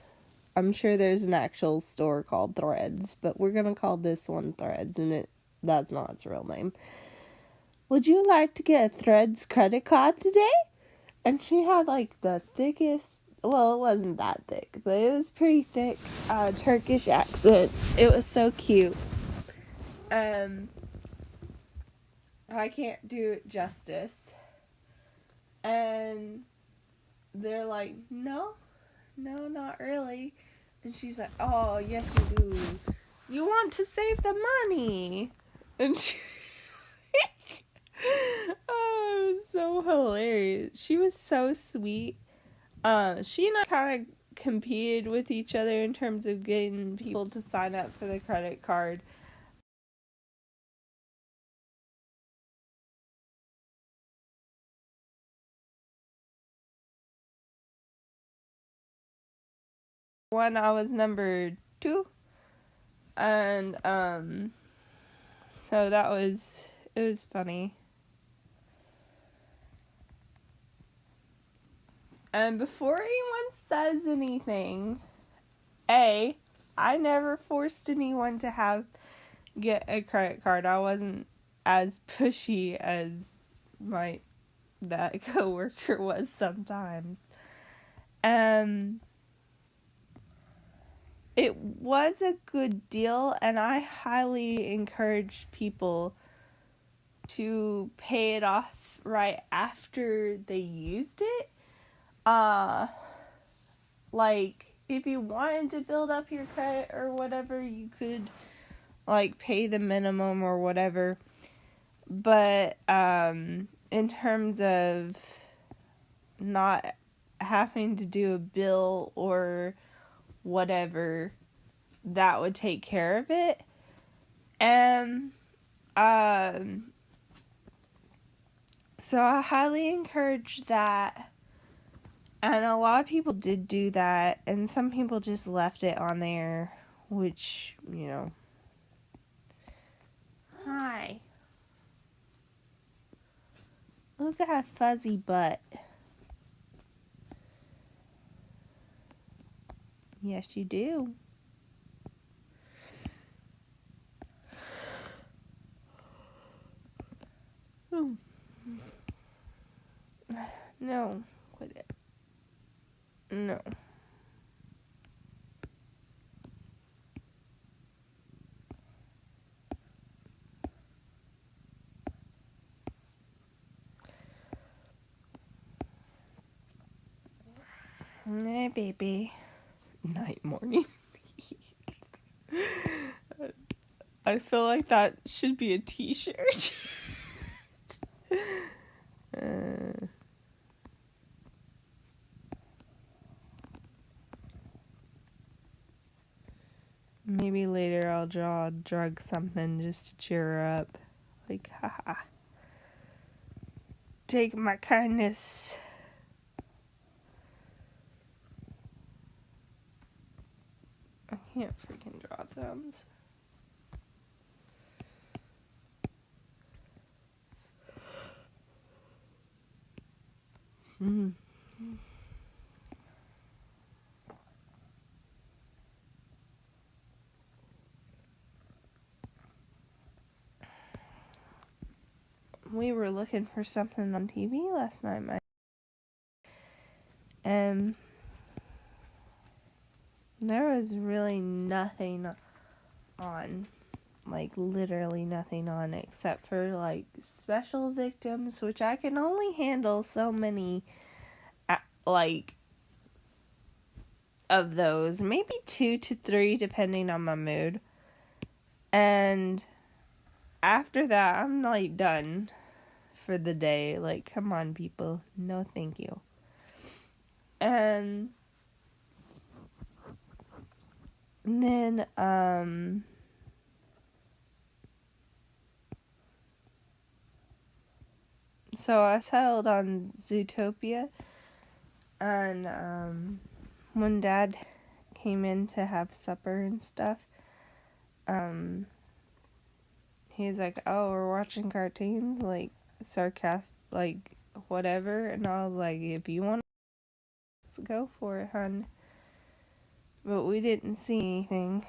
I'm sure there's an actual store called Threads, but we're gonna call this one Threads, and that's not its real name. Would you like to get a Threads credit card today? And she had like the thickest, well, it wasn't that thick, but it was pretty thick, Turkish accent. It was so cute. I can't do it justice. And they're like, no, not really. And she's like, oh, yes you do. You want to save the money. And she, oh, it was so hilarious. She was so sweet. She and I kind of competed with each other in terms of getting people to sign up for the credit card. One, I was number 2. And, so it was funny. And before anyone says anything, I never forced anyone to get a credit card. I wasn't as pushy as that coworker was sometimes. It was a good deal, and I highly encourage people to pay it off right after they used it. Like, if you wanted to build up your credit or whatever, you could, like, pay the minimum or whatever. But, in terms of not having to do a bill or whatever, that would take care of it. And so I highly encourage that. And a lot of people did do that, and some people just left it on there, which, you know. Hi. Look at that fuzzy butt. Yes, you do. Ooh. No, quit it. No. Hey, baby. Night, morning. I feel like that should be a t-shirt. Maybe later I'll draw a drug something just to cheer her up. Like, haha. Take my kindness. I can't freaking draw thumbs. We were looking for something on TV last night, and there was really nothing on, like literally nothing on, except for like Special Victims, which I can only handle so many like of those, maybe 2 to 3 depending on my mood. And after that, I'm like done for the day. Like, come on, people. No, thank you. And then, so I settled on Zootopia. And, when Dad came in to have supper and stuff, he's like, oh, we're watching cartoons, like, sarcastic, like, whatever. And I was like, if you want, let's go for it, hun. But we didn't see anything.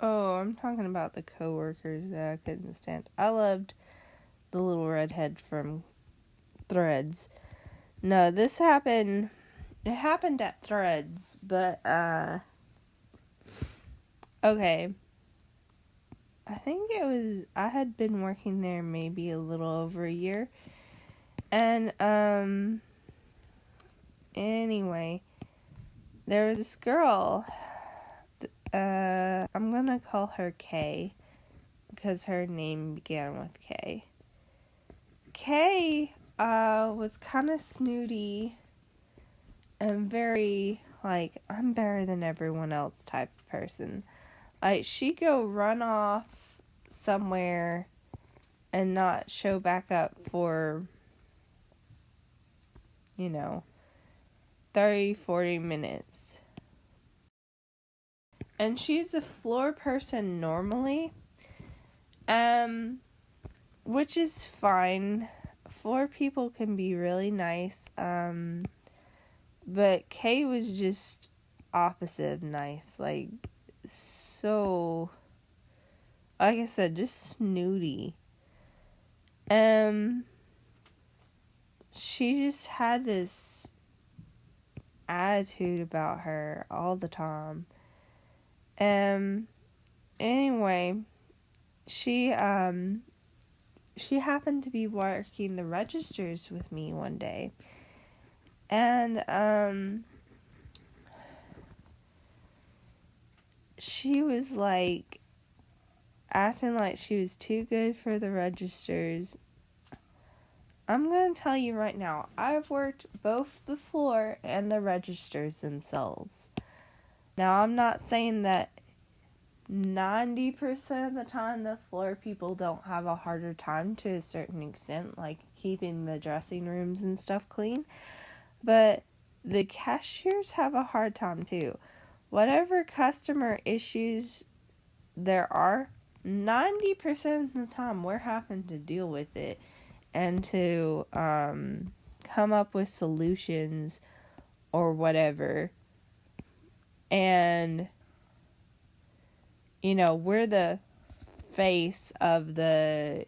Oh, I'm talking about the coworkers that I couldn't stand. I loved the little redhead from Threads. No, this happened. It happened at Threads, but okay. I think it was. I had been working there maybe a little over a year, and anyway, there was this girl. I'm gonna call her Kay, because her name began with K. Kay, was kind of snooty and very, like, I'm better than everyone else type of person. Like, she'd go run off somewhere and not show back up for, 30, 40 minutes. And she's a floor person normally, which is fine. Floor people can be really nice, but Kay was just opposite of nice, like, so, like I said, just snooty. She just had this attitude about her all the time. Anyway, she happened to be working the registers with me one day. And, she was like, acting like she was too good for the registers. I'm going to tell you right now, I've worked both the floor and the registers themselves. Now, I'm not saying that 90% of the time the floor people don't have a harder time to a certain extent, like keeping the dressing rooms and stuff clean, but the cashiers have a hard time too. Whatever customer issues there are, 90% of the time we're having to deal with it and to come up with solutions or whatever. And we're the face of the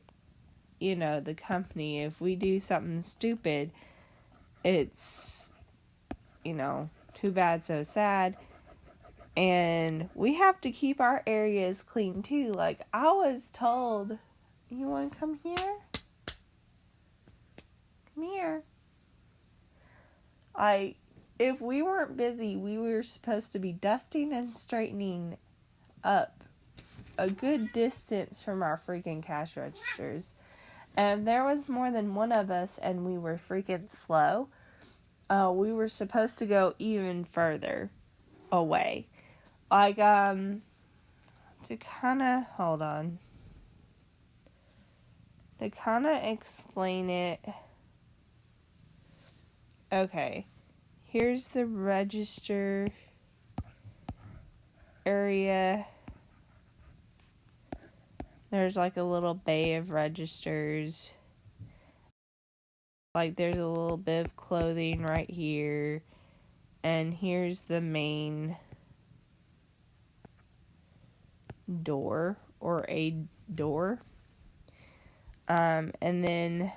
company. If we do something stupid, it's too bad, so sad. And we have to keep our areas clean too. Like, I was told, you want to come here? Come here. Like, if we weren't busy, we were supposed to be dusting and straightening up a good distance from our freaking cash registers. And there was more than one of us, and we were freaking slow. We were supposed to go even further away. Like, to kind of, hold on. To kind of explain it. Okay. Here's the register area. There's like a little bay of registers. Like, there's a little bit of clothing right here. And here's the main door, or a door. And then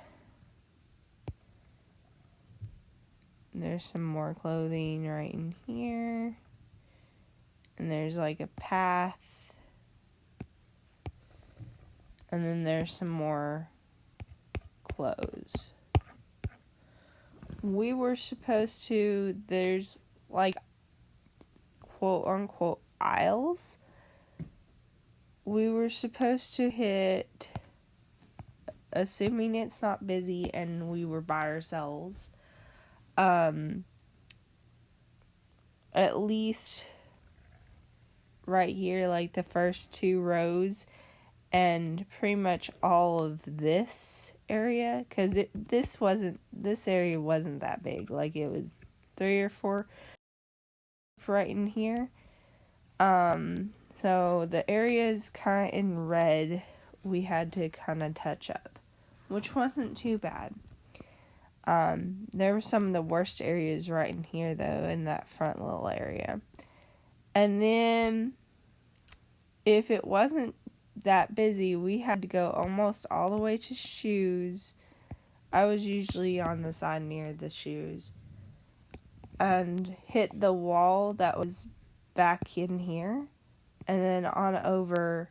there's some more clothing right in here. And there's like a path. And then there's some more clothes. We were supposed to, there's like quote unquote aisles. We were supposed to hit, assuming it's not busy and we were by ourselves, at least right here, like the first 2 rows, and pretty much all of this area, because this area wasn't that big. Like, it was 3 or 4 right in here. So the areas kind of in red we had to kind of touch up, which wasn't too bad. There were some of the worst areas right in here, though, in that front little area. And then, if it wasn't that busy, we had to go almost all the way to shoes. I was usually on the side near the shoes. And hit the wall that was back in here. And then on over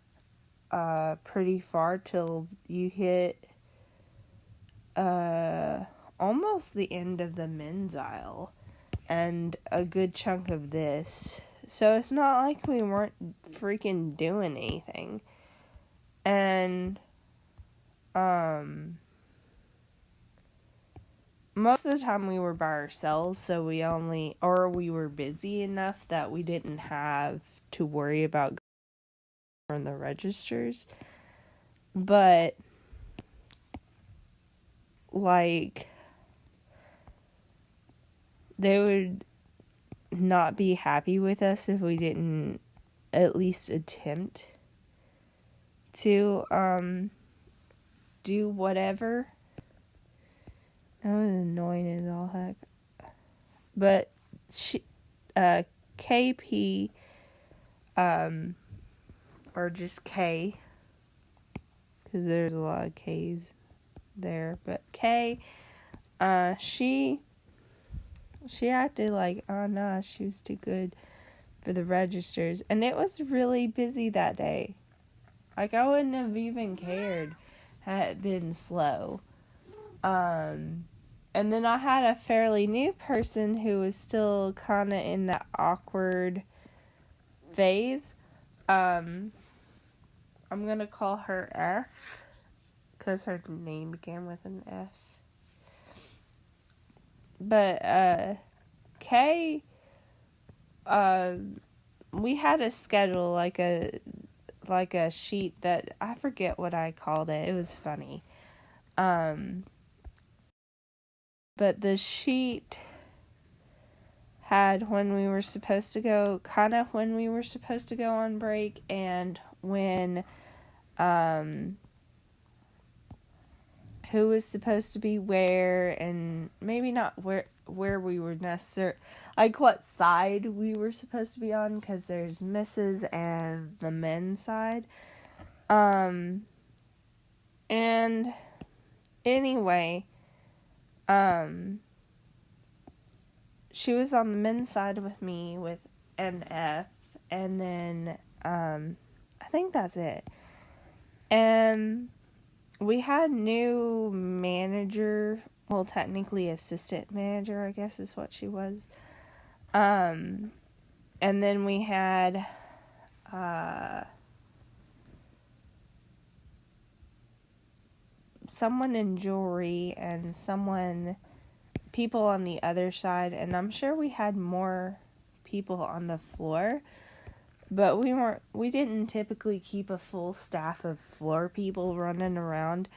pretty far till you hit almost the end of the men's aisle. And a good chunk of this. So it's not like we weren't freaking doing anything. And most of the time we were by ourselves, so we were busy enough that we didn't have to worry about going on the registers. But, like, they would not be happy with us if we didn't at least attempt to do whatever. That was annoying as all heck. But KP, or just K, because there's a lot of K's there, but K, she acted like, oh no, she was too good for the registers, and it was really busy that day. Like, I wouldn't have even cared had it been slow. And then I had a fairly new person who was still kind of in that awkward phase. I'm I'm gonna call her F, because her name began with an F. But, K, we had a schedule, like a sheet that, I forget what I called it. It was funny. But the sheet had when we were supposed to go on break, and when, who was supposed to be where, and maybe not where we were necessary, like what side we were supposed to be on, because there's Mrs. and the men's side. And anyway, she was on the men's side with me with an F, and then, I think that's it. And we had new manager, well, technically assistant manager, I guess is what she was. And then we had, someone in jewelry and people on the other side, and I'm sure we had more people on the floor, but we didn't typically keep a full staff of floor people running around.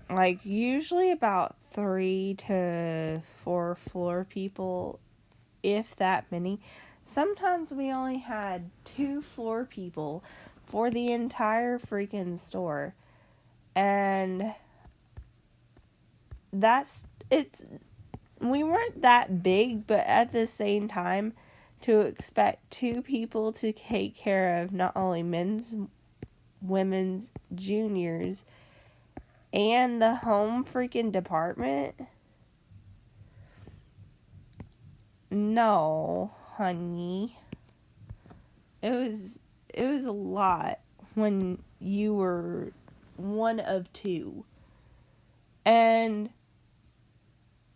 Like usually about 3 to 4 floor people, if that many. Sometimes we only had 2 floor people for the entire freaking store. And we weren't that big, but at the same time, to expect 2 people to take care of not only men's, women's, juniors, and the home freaking department. No, honey. It was a lot when you were one of 2. And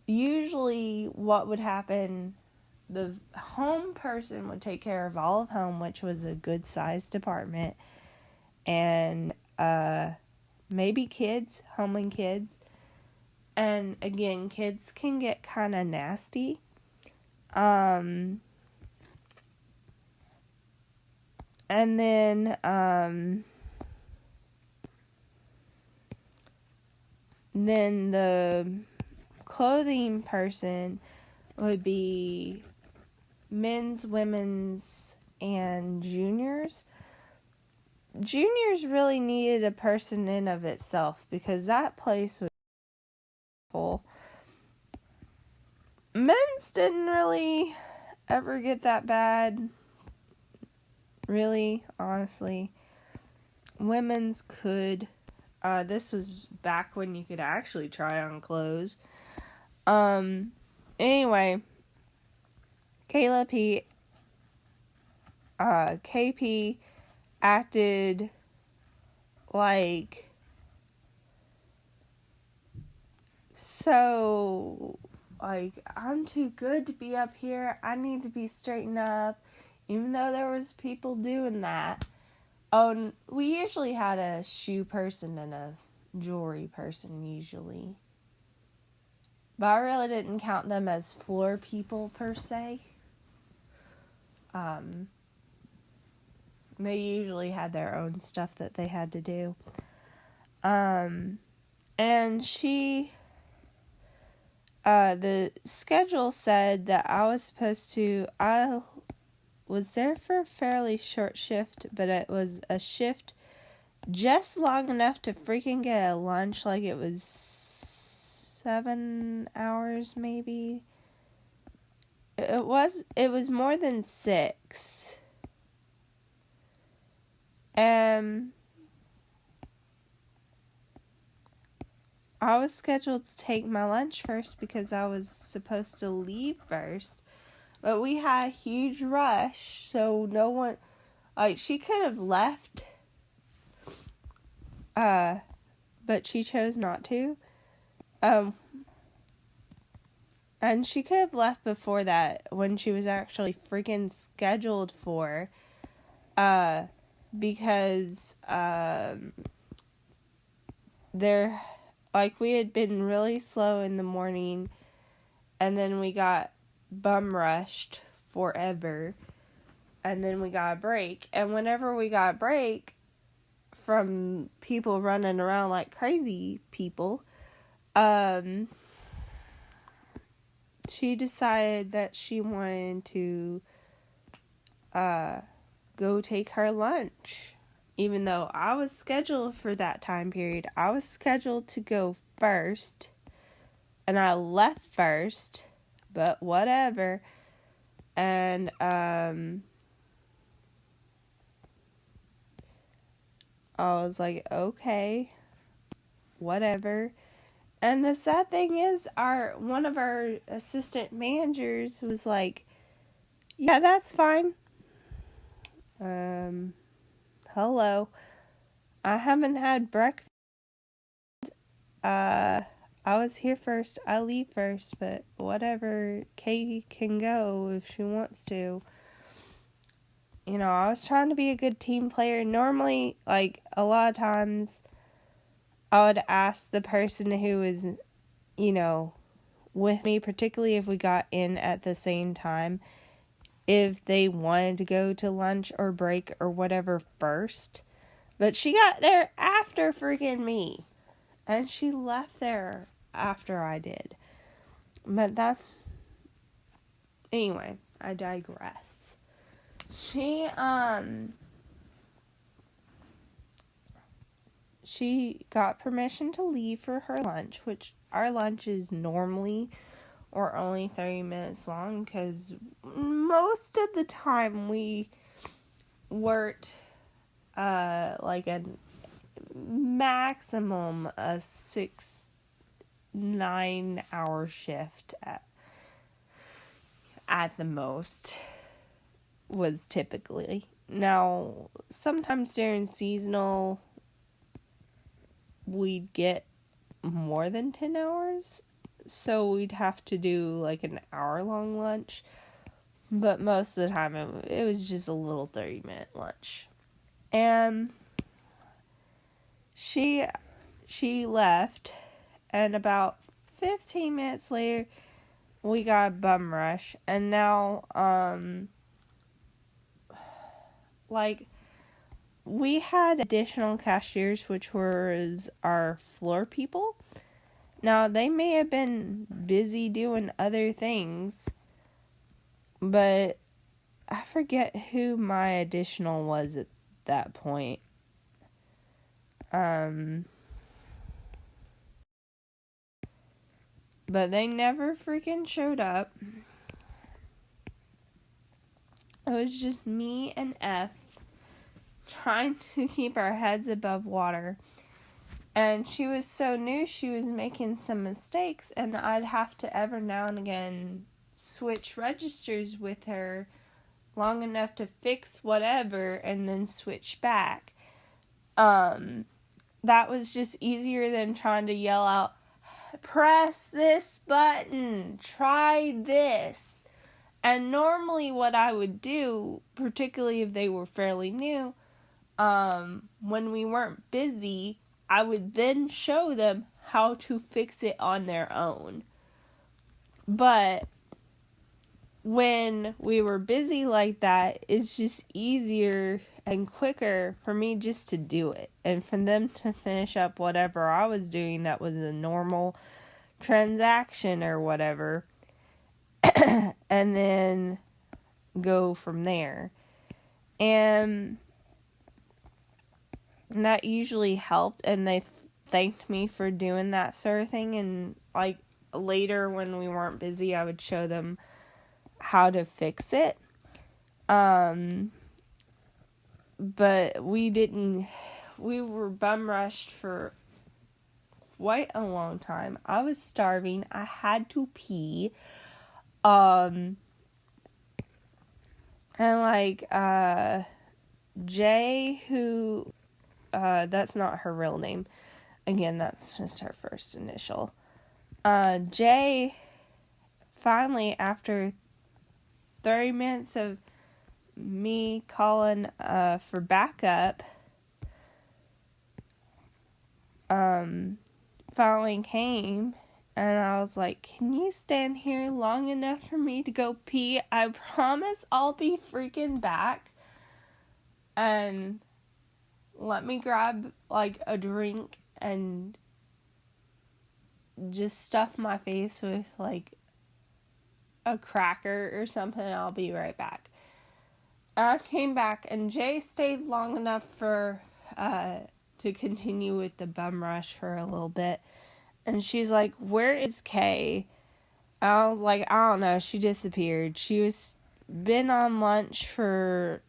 usually what would happen, the home person would take care of all of home, which was a good sized department, and maybe kids, home and kids. And again, kids can get kind of nasty. And then the clothing person would be men's, women's, and juniors. Juniors really needed a person in of itself, because that place was full. Men's didn't really ever get that bad. Really, honestly. Women's could. This was back when you could actually try on clothes. Anyway, KP acted like so, like, I'm too good to be up here. I need to be straightened up, even though there was people doing that. Oh, and we usually had a shoe person and a jewelry person, usually. But I really didn't count them as floor people, per se. They usually had their own stuff that they had to do. And the schedule said that I was there for a fairly short shift, but it was a shift just long enough to freaking get a lunch, like it was 7 hours, maybe. It was more than 6. I was scheduled to take my lunch first because I was supposed to leave first. But we had a huge rush, so no one, like, she could have left, but she chose not to. And she could have left before that, when she was actually freaking scheduled for. But because we had been really slow in the morning, and then we got bum rushed forever, and then we got a break. And whenever we got a break from people running around like crazy people, she decided that she wanted to go take her lunch. Even though I was scheduled for that time period, I was scheduled to go first, and I left first, but whatever. And I was like, okay, whatever. And the sad thing is, one of our assistant managers was like, yeah, that's fine. Hello. I haven't had breakfast. I was here first. I leave first, but whatever. Katie can go if she wants to. You know, I was trying to be a good team player. Normally, like, a lot of times, I would ask the person who was, you know, with me, particularly if we got in at the same time, if they wanted to go to lunch or break or whatever first. But she got there after freaking me. And she left there after I did. But that's... Anyway, I digress. She got permission to leave for her lunch, which our lunch is normally or only 30 minutes long, because most of the time we worked like a maximum a 6-9 hour shift at the most was typically. Now, sometimes during seasonal we'd get more than 10 hours, so we'd have to do like an hour-long lunch, but most of the time it was just a little 30-minute lunch. And she left, and about 15 minutes later we got a bum rush, and now we had additional cashiers, which was our floor people. Now, they may have been busy doing other things, but I forget who my additional was at that point. But they never freaking showed up. It was just me and F trying to keep our heads above water. And she was so new, she was making some mistakes, and I'd have to every now and again switch registers with her long enough to fix whatever and then switch back. That was just easier than trying to yell out, press this button, try this. And normally what I would do, particularly if they were fairly new, when we weren't busy, I would then show them how to fix it on their own. But when we were busy like that, it's just easier and quicker for me just to do it, and for them to finish up whatever I was doing that was a normal transaction or whatever, and then go from there. And that usually helped, and they thanked me for doing that sort of thing. And like later when we weren't busy, I would show them how to fix it. But we were bum rushed for quite a long time. I was starving. I had to pee. And like, Jay, who, that's not her real name. Again, that's just her first initial. Jay, finally, after 30 minutes of me calling for backup finally came, and I was like, can you stand here long enough for me to go pee? I promise I'll be freaking back. And let me grab like a drink and just stuff my face with like a cracker or something, and I'll be right back. I came back, and Jay stayed long enough for to continue with the bum rush for a little bit. And she's like, where is Kay? I was like, I don't know. She disappeared. She was been on lunch for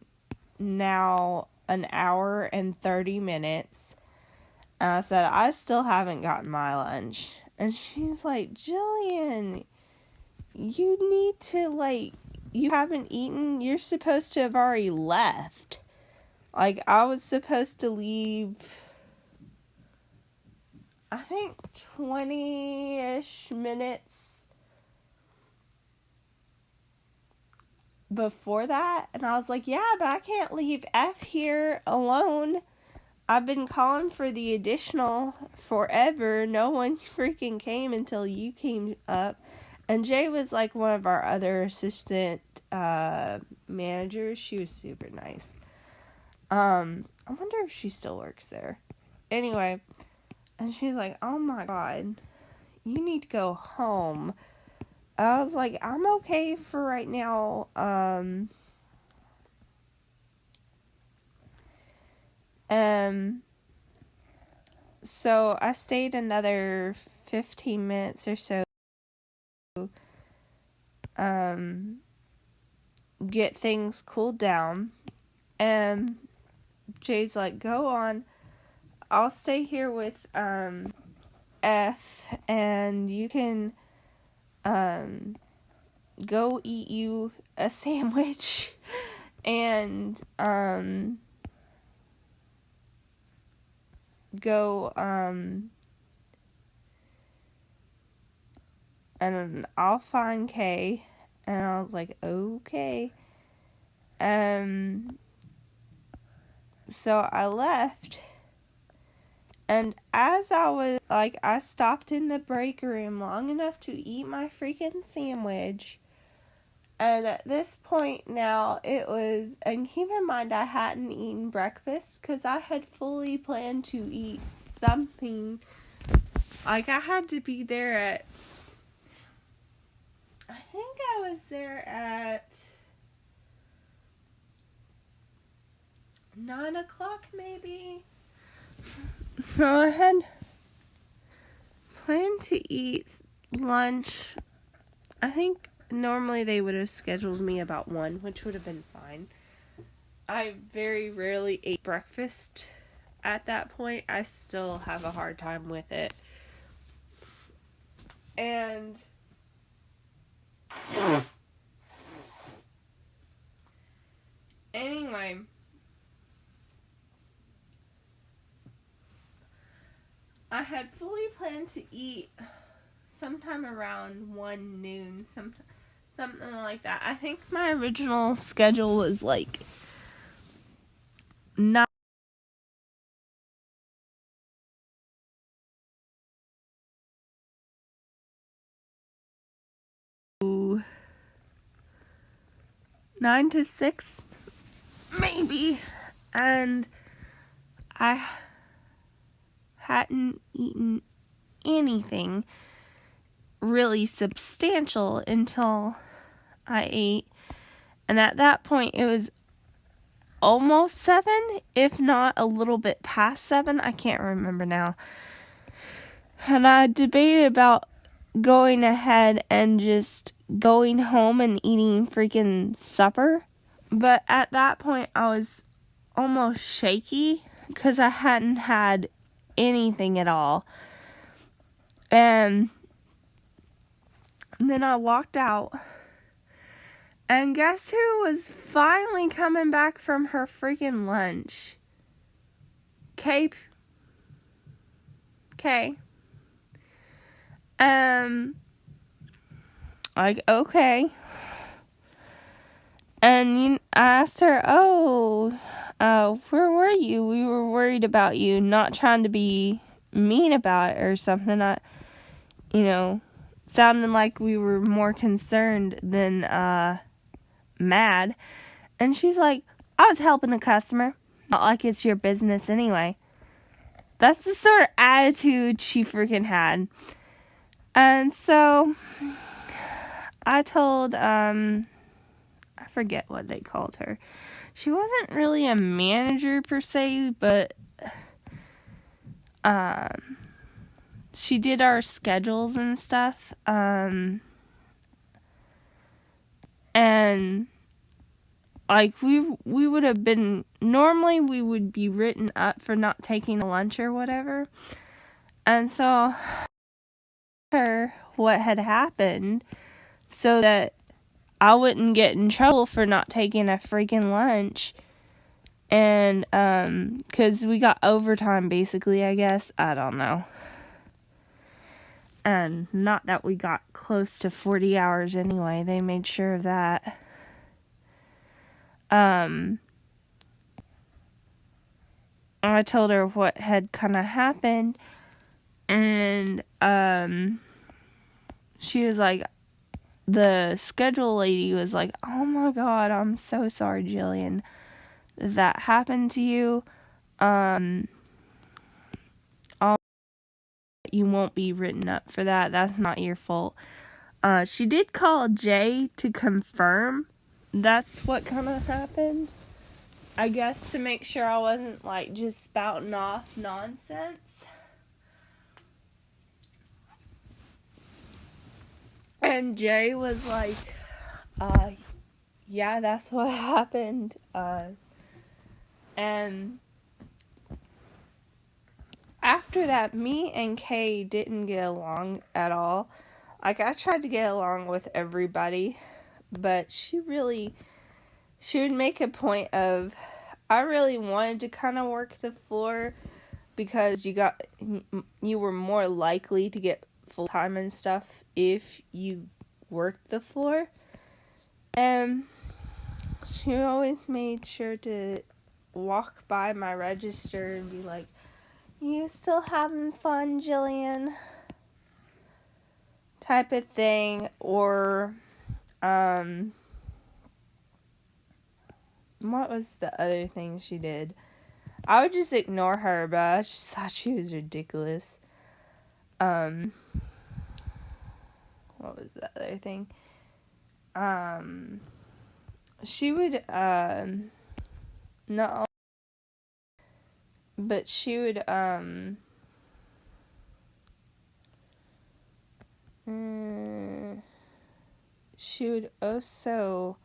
now an hour and 30 minutes. And I said, I still haven't gotten my lunch. And she's like, Jillian, you need to, like, you haven't eaten. You're supposed to have already left. Like, I was supposed to leave, I think, 20-ish minutes before that. And I was like, yeah, but I can't leave F here alone. I've been calling for the additional forever. No one freaking came until you came up. And Jay was like one of our other assistant managers. She was super nice. I wonder if she still works there. Anyway, and she's like, oh my god, you need to go home. I was like, I'm okay for right now. So I stayed another 15 minutes or so, get things cooled down. And Jay's like, go on. I'll stay here with, F, and you can, go eat you a sandwich, and, go, and I'll find Kay. And I was like, okay. So I left. And as I was, like, I stopped in the break room long enough to eat my freaking sandwich. And at this point now, it was, and keep in mind I hadn't eaten breakfast because I had fully planned to eat something. Like, I had to be there at, I think I was there at 9 o'clock maybe. So I had planned to eat lunch. I think normally they would have scheduled me about 1, which would have been fine. I very rarely ate breakfast at that point. I still have a hard time with it. And anyway, I had fully planned to eat sometime around 1 noon, something like that. I think my original schedule was like 9 to 6 maybe, and I hadn't eaten anything really substantial until I ate. And at that point it was almost 7, if not a little bit past 7. I can't remember now. And I debated about going ahead and just going home and eating freaking supper. But at that point I was almost shaky because I hadn't had anything at all. And then I walked out, and guess who was finally coming back from her freaking lunch? Kay. Like, okay. And I asked her, where were you? We were worried about you, not trying to be mean about it or something. Sounding like we were more concerned than mad. And she's like, I was helping a customer. Not like it's your business anyway. That's the sort of attitude she freaking had. And so I told, I forget what they called her. She wasn't really a manager per se, but she did our schedules and stuff. And like we would have been, normally we would be written up for not taking a lunch or whatever. And so I told her what had happened so that I wouldn't get in trouble for not taking a freaking lunch. And, 'cause we got overtime basically, I guess. I don't know. And not that we got close to 40 hours anyway. They made sure of that. I told her what had kind of happened. And, she was like, the schedule lady was like, oh my God, I'm so sorry, Jillian, that happened to you. You won't be written up for that. That's not your fault. She did call Jay to confirm that's what kind of happened. I guess to make sure I wasn't like just spouting off nonsense. And Jay was like, yeah, that's what happened. And after that, me and Kay didn't get along at all. Like, I tried to get along with everybody, but she would make a point of, I really wanted to kind of work the floor because you were more likely to get full-time and stuff if you worked the floor. And she always made sure to walk by my register and be like, you still having fun, Jillian? Type of thing. Or, what was the other thing she did? I would just ignore her, but I just thought she was ridiculous. What was the other thing? She would, not, but she would, she would also,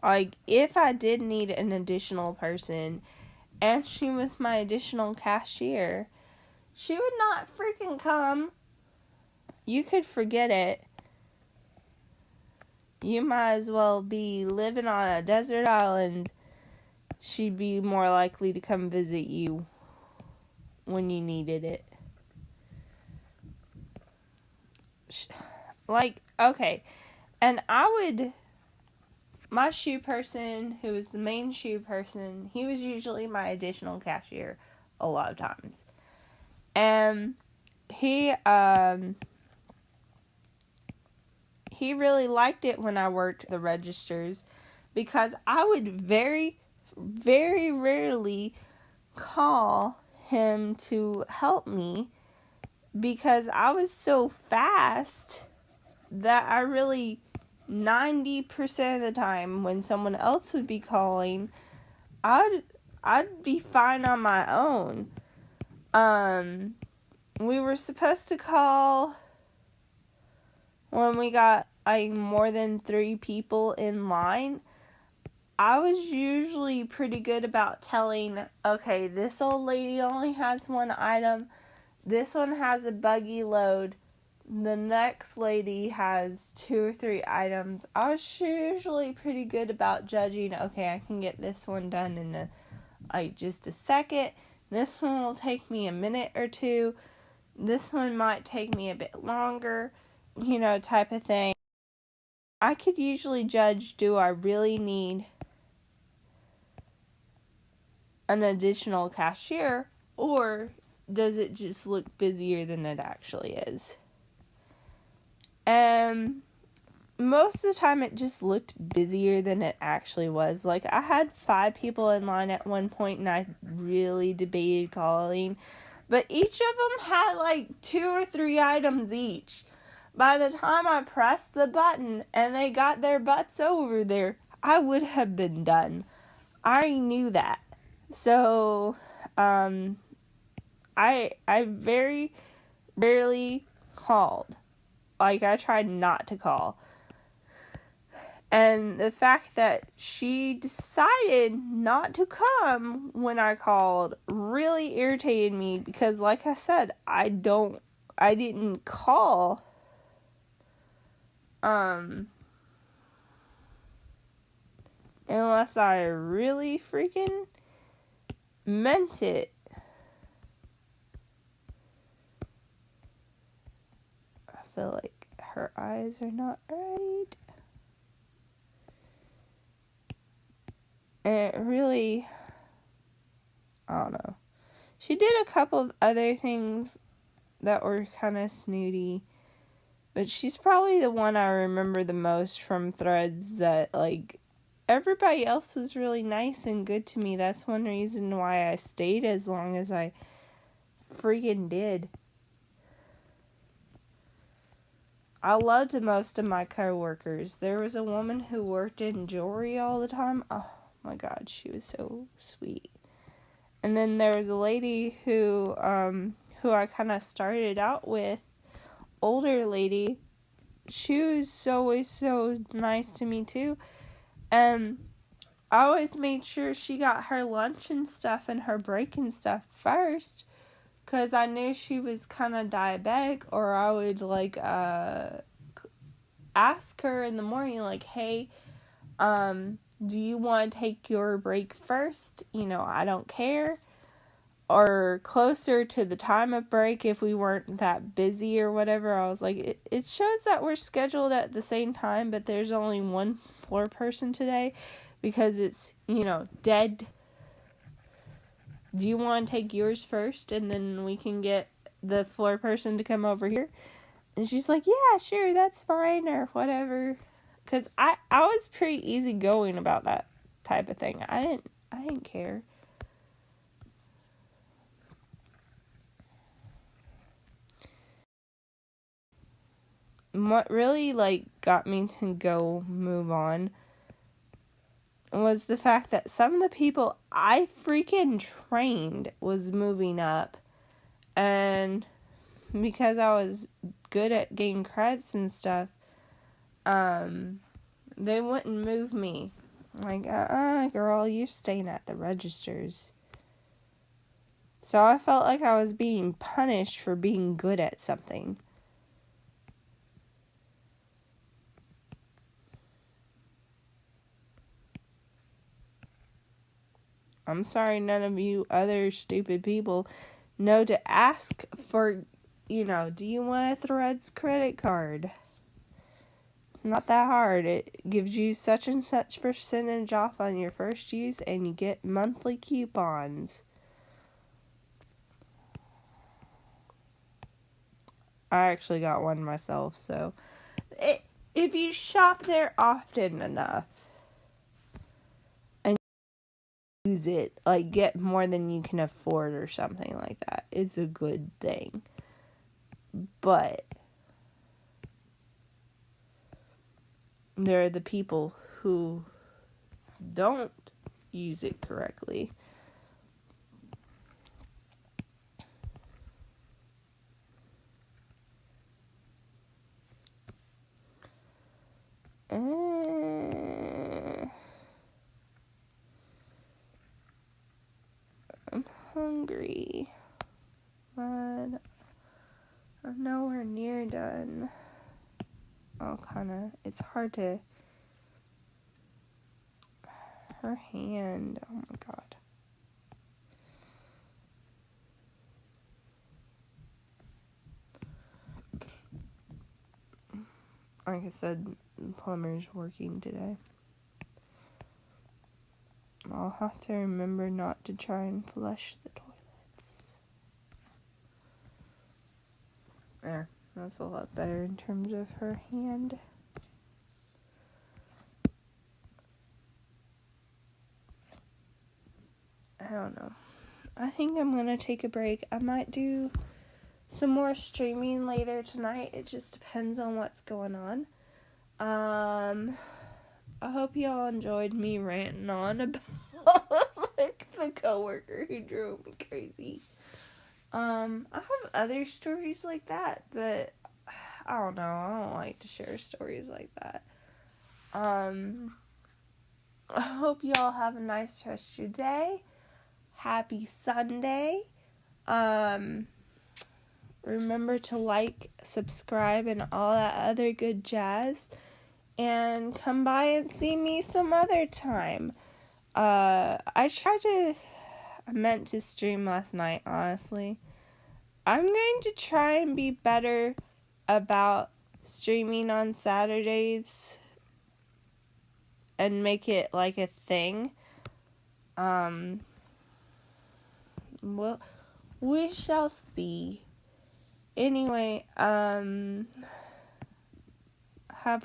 like, if I did need an additional person, and she was my additional cashier, she would not freaking come. You could forget it. You might as well be living on a desert island. She'd be more likely to come visit you when you needed it. Like, okay. And my shoe person, who was the main shoe person, he was usually my additional cashier a lot of times. And he really liked it when I worked the registers because I would very, very rarely call him to help me because I was so fast that I really, 90% of the time when someone else would be calling, I'd be fine on my own. We were supposed to call when we got like more than 3 people in line. I was usually pretty good about telling, okay, this old lady only has 1 item. This one has a buggy load. The next lady has 2 or 3 items. I was usually pretty good about judging, okay, I can get this one done in just a second. This one will take me a minute or 2. This one might take me a bit longer. type of thing, I could usually judge, do I really need an additional cashier, or does it just look busier than it actually is? And most of the time it just looked busier than it actually was. Like, I had 5 people in line at one point, and I really debated calling, but each of them had like 2 or 3 items each. By the time I pressed the button and they got their butts over there, I would have been done. I already knew that. So, I very rarely called. Like, I tried not to call. And the fact that she decided not to come when I called really irritated me, because like I said, I didn't call unless I really freaking meant it. I feel like her eyes are not right. And it really, I don't know. She did a couple of other things that were kind of snooty, but she's probably the one I remember the most from threads that, like, everybody else was really nice and good to me. That's one reason why I stayed as long as I freaking did. I loved most of my coworkers. There was a woman who worked in jewelry all the time. Oh my god, she was so sweet. And then there was a lady who I kind of started out with, older lady. She was always so nice to me too. And I always made sure she got her lunch and stuff and her break and stuff first, because I knew she was kind of diabetic, or I would like ask her in the morning, like, hey, do you want to take your break first? I don't care. Or closer to the time of break, if we weren't that busy or whatever. I was like, it shows that we're scheduled at the same time, but there's only one floor person today because it's, dead. Do you want to take yours first, and then we can get the floor person to come over here? And she's like, yeah, sure, that's fine, or whatever. Because I was pretty easygoing about that type of thing. I didn't care. What really, got me to go move on was the fact that some of the people I freaking trained was moving up. And because I was good at getting credits and stuff, they wouldn't move me. Like, girl, you're staying at the registers. So I felt like I was being punished for being good at something. I'm sorry none of you other stupid people know to ask for, do you want a Threads credit card? Not that hard. It gives you such and such percentage off on your first use, and you get monthly coupons. I actually got one myself, so if you shop there often enough and use it, get more than you can afford or something like that, it's a good thing. But there are the people who don't use it correctly. I'm hungry, but I'm nowhere near done. It's hard to, her hand, oh my god. like I said, the plumber's working today. I'll have to remember not to try and flush the toilets. There, that's a lot better in terms of her hand. I don't know. I think I'm gonna take a break. I might do some more streaming later tonight. It just depends on what's going on. I hope y'all enjoyed me ranting on about like the coworker who drove me crazy. I have other stories like that, but I don't know. I don't like to share stories like that. I hope y'all have a nice rest of your day. Happy Sunday. Remember to like, subscribe, and all that other good jazz. And come by and see me some other time. I meant to stream last night, honestly. I'm going to try and be better about streaming on Saturdays and make it like a thing. Well, we shall see. Anyway, have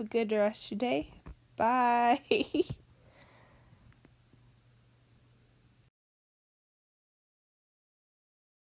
a good rest of your day. Bye.